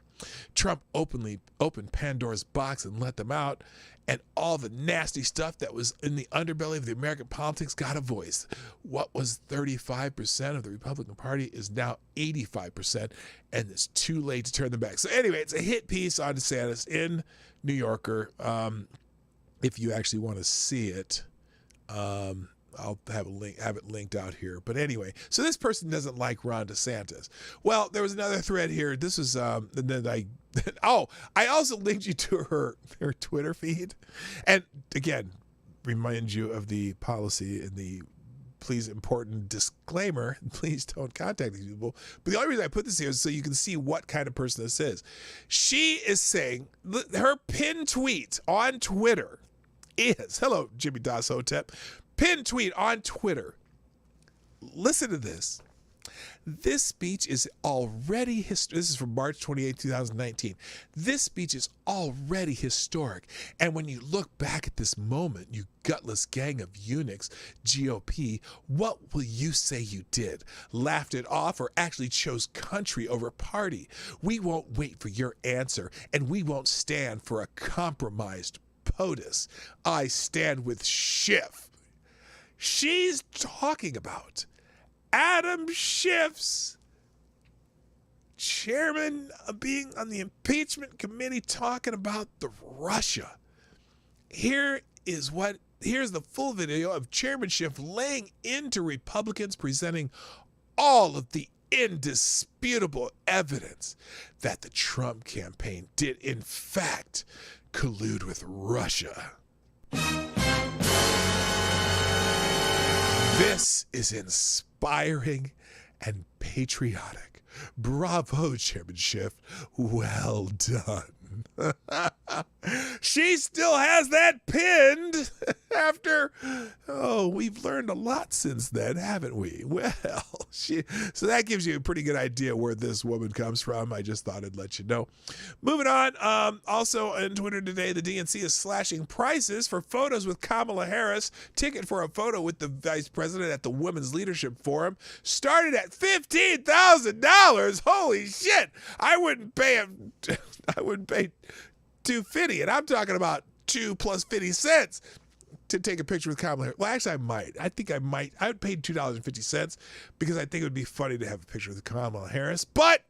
Trump openly opened Pandora's box and let them out, and all the nasty stuff that was in the underbelly of the American politics got a voice. What was 35% of the Republican Party is now 85%, and it's too late to turn them back. So anyway, it's a hit piece on DeSantis in New Yorker. If you actually want to see it, I'll have it linked out here. But anyway, so this person doesn't like Ron DeSantis. Well, there was another thread here. This was, and then I also linked you to her Twitter feed. And again, remind you of the policy and the please important disclaimer. Please don't contact these people. But the only reason I put this here is so you can see what kind of person this is. She is saying, her pinned tweet on Twitter is, hello, Jimmy Das Hotep. Pinned tweet on Twitter. Listen to this. This speech is already this is from March 28, 2019. This speech is already historic. And when you look back at this moment, you gutless gang of eunuchs, GOP, what will you say you did? Laughed it off or actually chose country over party? We won't wait for your answer, and we won't stand for a compromised POTUS. I stand with Schiff. She's talking about Adam Schiff's chairman being on the impeachment committee talking about the Russia. Here's the full video of Chairman Schiff laying into Republicans, presenting all of the indisputable evidence that the Trump campaign did in fact collude with Russia. This is inspiring and patriotic. Bravo, Chairman Schiff. Well done. She still has that pinned after, we've learned a lot since then, haven't we? Well, so that gives you a pretty good idea where this woman comes from. I just thought I'd let you know. Moving on, also on Twitter today, the DNC is slashing prices for photos with Kamala Harris. Ticket for a photo with the vice president at the Women's Leadership Forum started at $15,000. Holy shit! I wouldn't pay $250, and I'm talking about $2 plus 50 cents to take a picture with Kamala Harris. Well, actually, I might. I would pay $2.50 because I think it would be funny to have a picture with Kamala Harris. But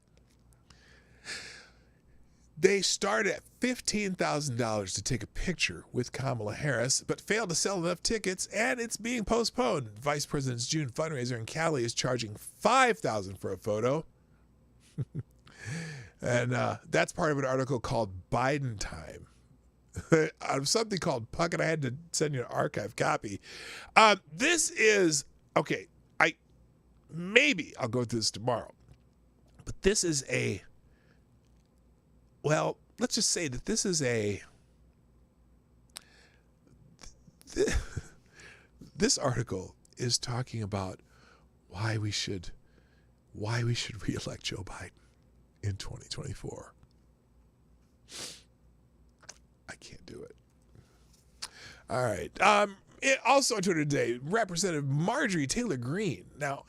they started at $15,000 to take a picture with Kamala Harris, but failed to sell enough tickets, and it's being postponed. Vice President's June fundraiser in Cali is charging $5,000 for a photo. And that's part of an article called Biden Time. Out of something called Puck, and I had to send you an archive copy. This is, okay, maybe I'll go through this tomorrow. But this is let's just say that this is this article is talking about why we should reelect Joe Biden in 2024. I can't do it. All right. Also on Twitter today, Representative Marjorie Taylor Greene. Now,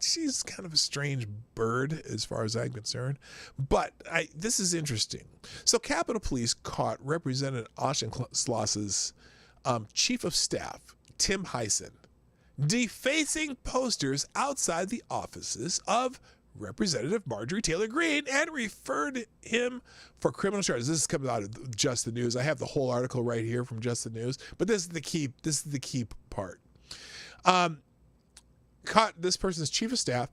she's kind of a strange bird as far as I'm concerned, but this is interesting. So Capitol Police caught Representative Auchincloss's Chief of Staff, Tim Hyson, defacing posters outside the offices of Representative Marjorie Taylor Greene and referred him for criminal charges. This is coming out of Just the News. I have the whole article right here from Just the News, but this is the key part. Caught this person's Chief of Staff,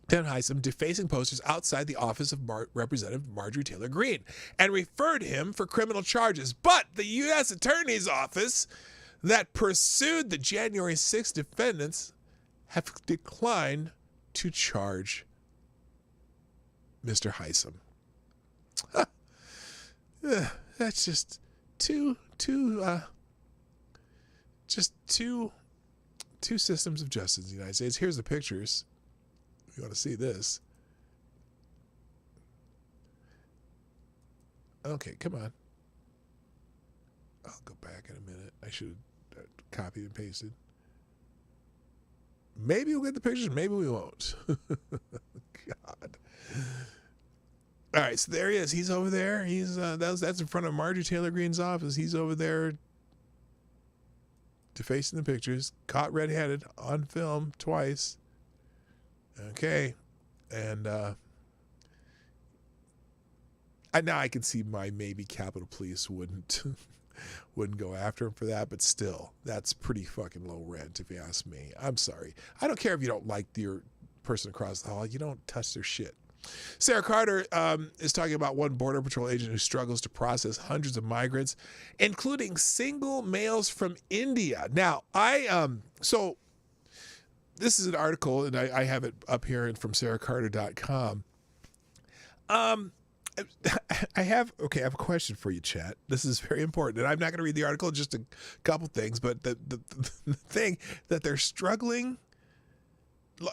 Tim Hyson, defacing posters outside the office of Representative Marjorie Taylor Greene and referred him for criminal charges. But the U.S. Attorney's Office that pursued the January 6th defendants have declined to charge Mr. Hyson. That's just two systems of justice in the United States. Here's the pictures. If you want to see this. Okay, come on. I'll go back in a minute. I should have copied and pasted. Maybe we'll get the pictures, maybe we won't. God. All right, so there he is. He's over there. He's that's in front of Marjorie Taylor Greene's office. He's over there defacing the pictures. Caught red-handed on film twice. Okay, and now I can see why maybe Capitol Police wouldn't go after him for that, but still, that's pretty fucking low rent if you ask me. I'm sorry. I don't care if you don't like your person across the hall. You don't touch their shit. Sarah Carter is talking about one Border Patrol agent who struggles to process hundreds of migrants, including single males from India. Now, so this is an article, and I have it up here from sarahcarter.com. I have a question for you, chat. This is very important, and I'm not going to read the article, just a couple things, but the thing that they're struggling.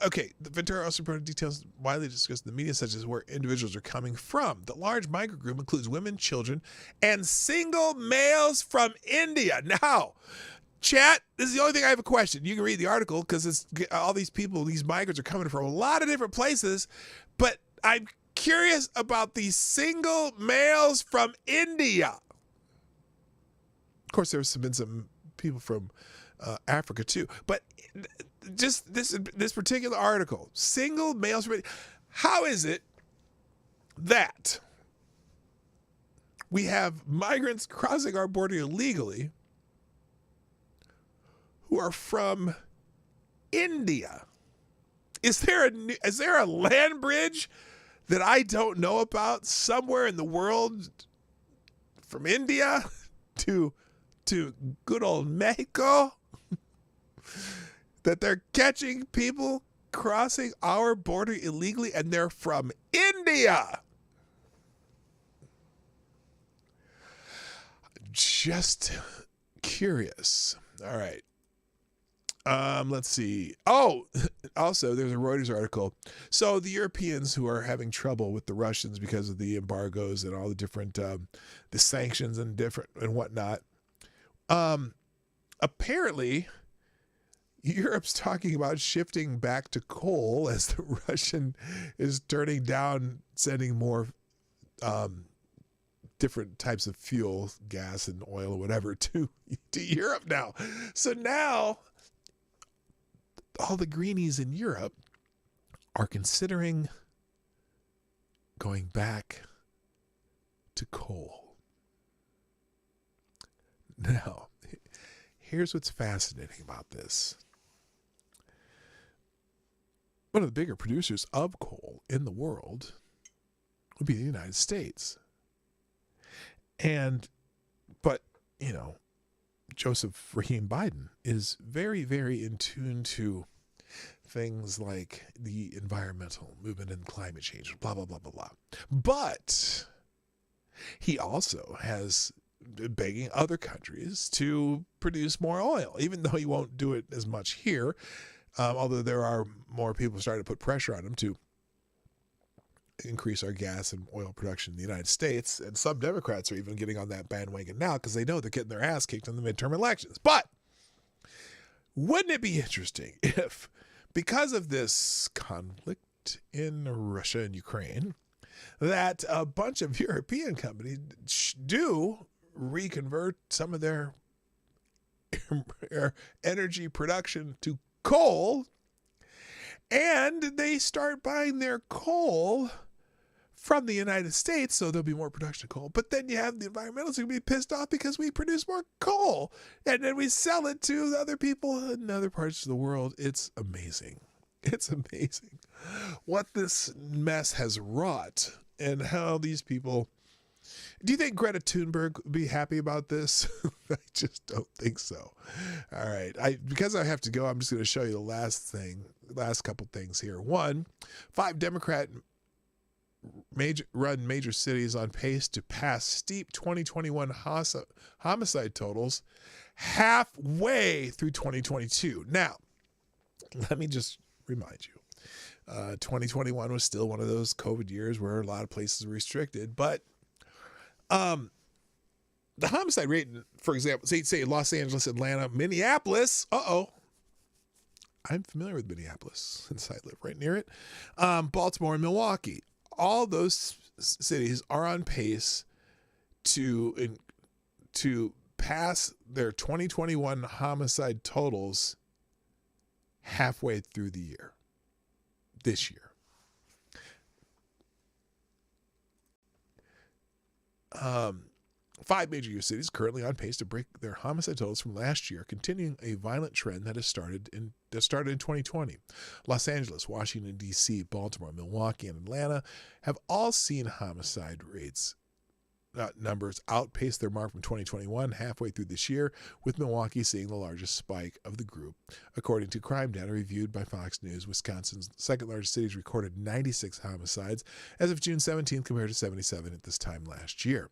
Okay, the Ventura also reported details widely discussed in the media, such as where individuals are coming from. The large migrant group includes women, children, and single males from India. Now, chat, this is the only thing I have a question. You can read the article because it's all these people, these migrants are coming from a lot of different places, but I'm curious about these single males from India. Of course, there's been some people from Africa too, but just this particular article, single males from India. How is it that we have migrants crossing our border illegally who are from India? Is there a land bridge that I don't know about somewhere in the world from India to good old Mexico that they're catching people crossing our border illegally and they're from India? Just curious. All right. Let's see. Oh, also there's a Reuters article. So the Europeans who are having trouble with the Russians because of the embargoes and all the different the sanctions and whatnot. Apparently Europe's talking about shifting back to coal as the Russian is turning down sending more different types of fuel, gas and oil or whatever to Europe now. So now all the greenies in Europe are considering going back to coal. Now, here's what's fascinating about this. One of the bigger producers of coal in the world would be the United States. But, Joseph Rahim Biden is very, very in tune to things like the environmental movement and climate change, blah, blah, blah, blah, blah. But he also has been begging other countries to produce more oil, even though he won't do it as much here, although there are more people starting to put pressure on him to increase our gas and oil production in the United States. And some Democrats are even getting on that bandwagon now because they know they're getting their ass kicked in the midterm elections. But wouldn't it be interesting if, because of this conflict in Russia and Ukraine, that a bunch of European companies do reconvert some of their energy production to coal, and they start buying their coal from the United States, so there'll be more production of coal. But then you have the environmentalists who will be pissed off because we produce more coal, and then we sell it to other people in other parts of the world. It's amazing. It's amazing what this mess has wrought and how these people... Do you think Greta Thunberg would be happy about this? I just don't think so. All right. Because I have to go, I'm just going to show you the last couple things here. 1, 5 Democrat run major cities on pace to pass steep 2021 homicide totals halfway through 2022. Now, let me just remind you, 2021 was still one of those COVID years where a lot of places were restricted, but the homicide rate, for example, say Los Angeles, Atlanta, Minneapolis. I'm familiar with Minneapolis since I live right near it. Baltimore and Milwaukee. All those cities are on pace to pass their 2021 homicide totals halfway through the year, this year. 5 major U.S. cities currently on pace to break their homicide totals from last year, continuing a violent trend that started in 2020. Los Angeles, Washington, D.C., Baltimore, Milwaukee, and Atlanta have all seen homicide rates numbers outpace their mark from 2021 halfway through this year, with Milwaukee seeing the largest spike of the group. According to crime data reviewed by Fox News, Wisconsin's second largest cities recorded 96 homicides as of June 17th compared to 77 at this time last year.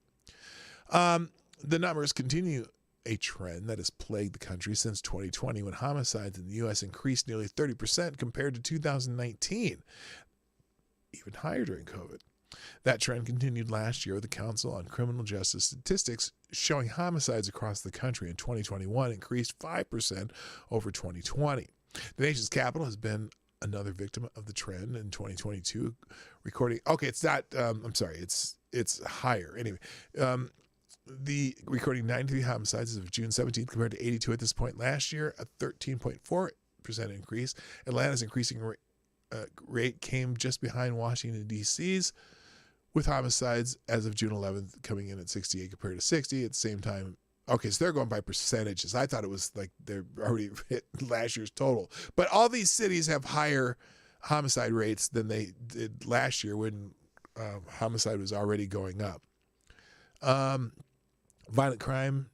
The numbers continue a trend that has plagued the country since 2020, when homicides in the U.S. increased nearly 30% compared to 2019, even higher during COVID. That trend continued last year with the Council on Criminal Justice Statistics showing homicides across the country in 2021 increased 5% over 2020. The nation's capital has been another victim of the trend in 2022, recording... Okay, it's not... it's higher. Anyway, the recording 93 homicides as of June 17th compared to 82 at this point last year, a 13.4% increase. Atlanta's increasing rate came just behind Washington, D.C.'s, with homicides as of June 11th coming in at 68 compared to 60 at the same time. Okay, so they're going by percentages. I thought it was like they're already hit last year's total. But all these cities have higher homicide rates than they did last year when homicide was already going up. Violent crime,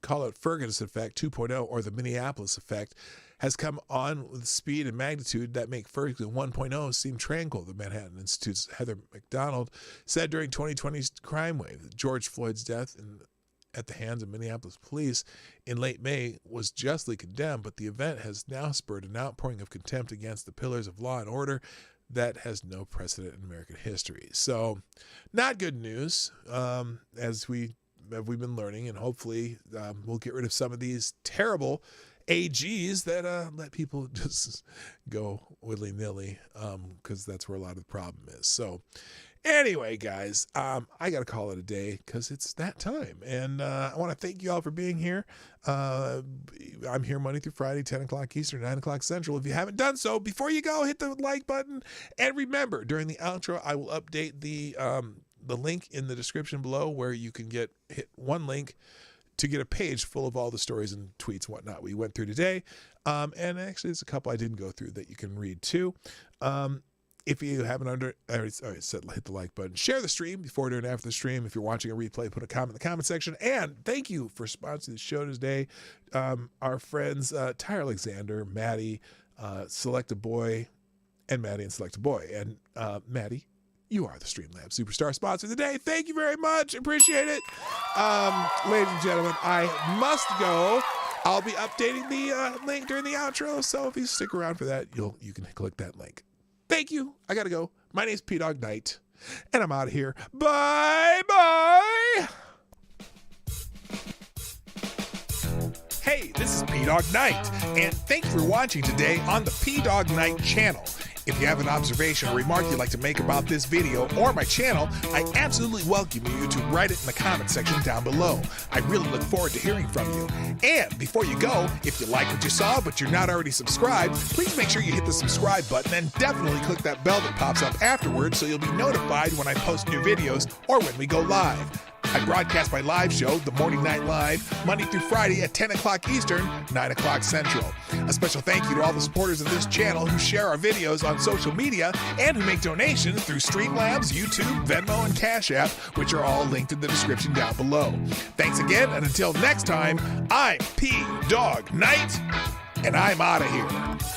call it Ferguson effect 2.0 or the Minneapolis effect, has come on with speed and magnitude that make Ferguson 1.0 seem tranquil, the Manhattan Institute's Heather McDonald said during 2020's crime wave. George Floyd's death at the hands of Minneapolis police in late May was justly condemned, but the event has now spurred an outpouring of contempt against the pillars of law and order that has no precedent in American history. So, not good news, as we've been learning, and hopefully we'll get rid of some of these terrible AGs that let people just go willy-nilly, because that's where a lot of the problem is. So, anyway, guys, I got to call it a day because it's that time. And I want to thank you all for being here. I'm here Monday through Friday, 10 o'clock Eastern, 9 o'clock Central. If you haven't done so, before you go, hit the like button. And remember, during the outro, I will update the link in the description below where you can hit one link to get a page full of all the stories and tweets and whatnot we went through today. And actually, there's a couple I didn't go through that you can read too. If you haven't hit the like button. Share the stream before, during, and after the stream. If you're watching a replay, put a comment in the comment section. And thank you for sponsoring the show today. Our friends Tyre Alexander, Maddie, Select a Boy, and Maddie and Select a Boy. And Maddie, you are the Streamlabs Superstar sponsor today. Thank you very much. Appreciate it. Ladies and gentlemen, I must go. I'll be updating the link during the outro. So if you stick around for that, you can click that link. Thank you. I got to go. My name's Dawg Knight, and I'm out of here. Bye-bye. Hey, this is Dawg Knight, and thanks for watching today on the Dawg Knight Channel. If you have an observation or remark you'd like to make about this video or my channel, I absolutely welcome you to write it in the comment section down below. I really look forward to hearing from you. And before you go, if you like what you saw but you're not already subscribed, please make sure you hit the subscribe button and definitely click that bell that pops up afterwards so you'll be notified when I post new videos or when we go live. I broadcast my live show, The Morning Night Live, Monday through Friday at 10 o'clock Eastern, 9 o'clock Central. A special thank you to all the supporters of this channel who share our videos on social media and who make donations through Streamlabs, YouTube, Venmo, and Cash App, which are all linked in the description down below. Thanks again, and until next time, I'm Dawg Knight, and I'm out of here.